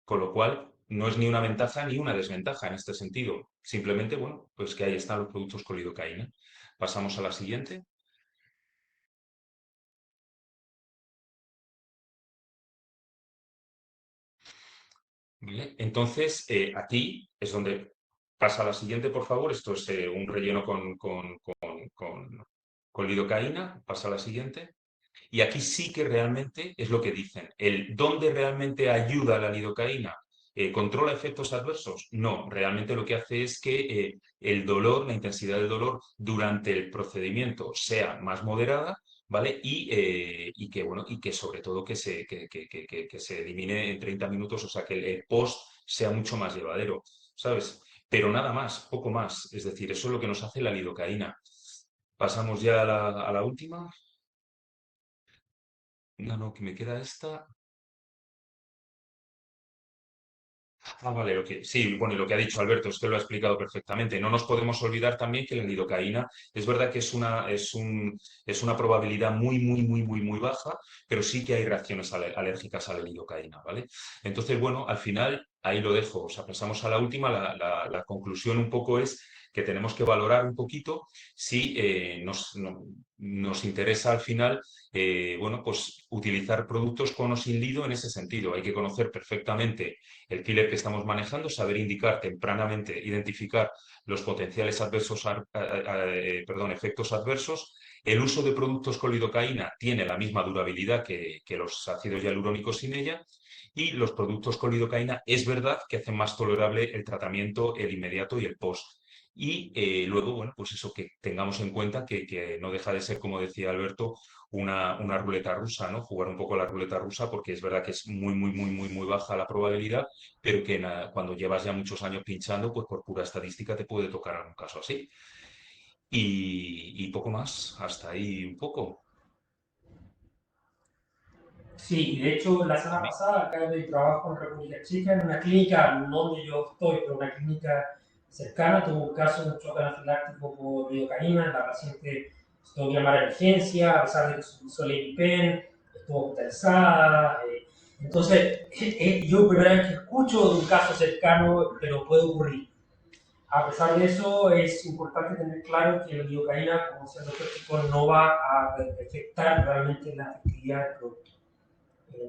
S2: Con lo cual, no es ni una ventaja ni una desventaja en este sentido. Simplemente, bueno, pues que ahí están los productos con lidocaína. Pasamos a la siguiente. ¿Vale? Entonces, aquí es donde pasa la siguiente, por favor. Esto es un relleno con lidocaína. Pasa a la siguiente. Y aquí sí que realmente es lo que dicen. ¿Dónde realmente ayuda la lidocaína? ¿Controla efectos adversos? No, realmente lo que hace es que el dolor, la intensidad del dolor durante el procedimiento sea más moderada, ¿vale? Y que, bueno, y que sobre todo que se elimine en 30 minutos, o sea, que el post sea mucho más llevadero, ¿sabes? Pero nada más, poco más. Es decir, eso es lo que nos hace la lidocaína. Pasamos ya a la última. No, no, que me queda esta. Ah, vale, sí, bueno, y lo que ha dicho Alberto es que lo ha explicado perfectamente. No nos podemos olvidar también que la lidocaína es verdad que es una probabilidad muy baja, pero sí que hay reacciones alérgicas a la lidocaína, ¿vale? Entonces, bueno, al final ahí lo dejo. O sea, pasamos a la última. La conclusión un poco es que tenemos que valorar un poquito si nos interesa al final, bueno, pues utilizar productos con o sin lido en ese sentido. Hay que conocer perfectamente el filler que estamos manejando, saber indicar tempranamente, identificar los potenciales efectos adversos. El uso de productos con lidocaína tiene la misma durabilidad que los ácidos hialurónicos sin ella. Y los productos con lidocaína es verdad que hacen más tolerable el tratamiento, el inmediato y el post. Y luego, bueno, pues eso que tengamos en cuenta que no deja de ser, como decía Alberto, una ruleta rusa, ¿no? Jugar un poco a la ruleta rusa porque es verdad que es muy baja la probabilidad, pero que cuando llevas ya muchos años pinchando, pues por pura estadística te puede tocar algún caso así. Y poco más, hasta ahí un poco.
S1: Sí, de hecho, la semana
S2: ¿Vale?
S1: pasada acá de trabajo en República Checa, en una clínica, no donde yo estoy, pero una clínica cercana, tuvo un caso de un choque anafiláctico por lidocaína. La paciente se tuvo que llamar a emergencia, a pesar de que se utilizó el EpiPen, estuvo hospitalizada. Entonces, yo primera vez que escucho de un caso cercano, pero puede ocurrir. A pesar de eso, es importante tener claro que la lidocaína, como decía el doctor Chico, no va a afectar realmente la efectividad del producto.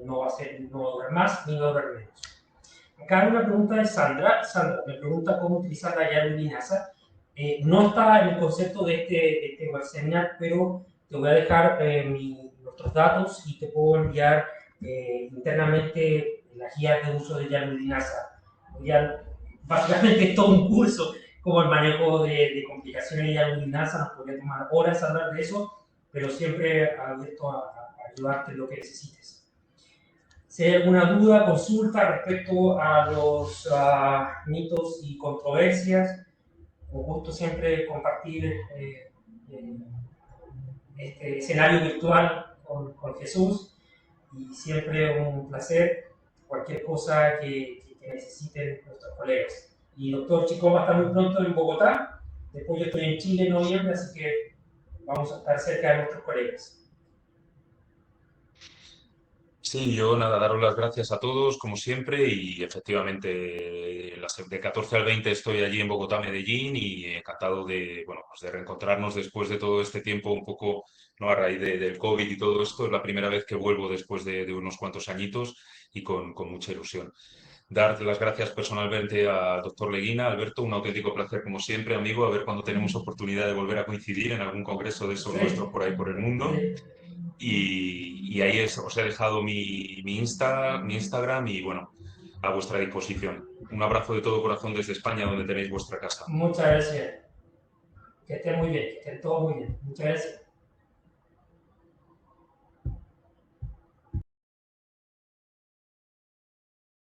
S1: No va a ser, no va a durar más ni va a durar menos. Acá hay una pregunta de Sandra. Sandra me pregunta cómo utilizar la hialuronasa. No está en el concepto de este webinar, pero te voy a dejar nuestros datos y te puedo enviar internamente las guías de uso de hialuronasa. Ya, básicamente es todo un curso como el manejo de complicaciones de hialuronasa. Nos podría tomar horas hablar de eso, pero siempre abierto a ayudarte en lo que necesites. Si hay alguna duda, consulta respecto a los mitos y controversias, con gusto siempre compartir eh, este escenario virtual con Jesús, y siempre un placer. Cualquier cosa que necesiten nuestros colegas. Y doctor Chico va a estar muy pronto en Bogotá, después yo estoy en Chile en noviembre, así que vamos a estar cerca de nuestros colegas.
S2: Sí, yo nada, daros las gracias a todos, como siempre, y efectivamente, de 14 al 20 estoy allí en Bogotá, Medellín, y encantado de, bueno, pues de reencontrarnos después de todo este tiempo, un poco, ¿no? A raíz del COVID y todo esto, es la primera vez que vuelvo después de unos cuantos añitos y con mucha ilusión. Dar las gracias personalmente al doctor Leguina, Alberto, un auténtico placer como siempre, amigo, a ver cuando tenemos oportunidad de volver a coincidir en algún congreso de esos
S1: Sí,
S2: nuestros por ahí por el mundo.
S1: sí.
S2: Y ahí os he dejado mi Instagram y bueno, a vuestra disposición. Un abrazo de todo corazón desde España, donde tenéis vuestra casa.
S1: Muchas gracias. Que estén muy bien, que estén todos muy bien. Muchas gracias.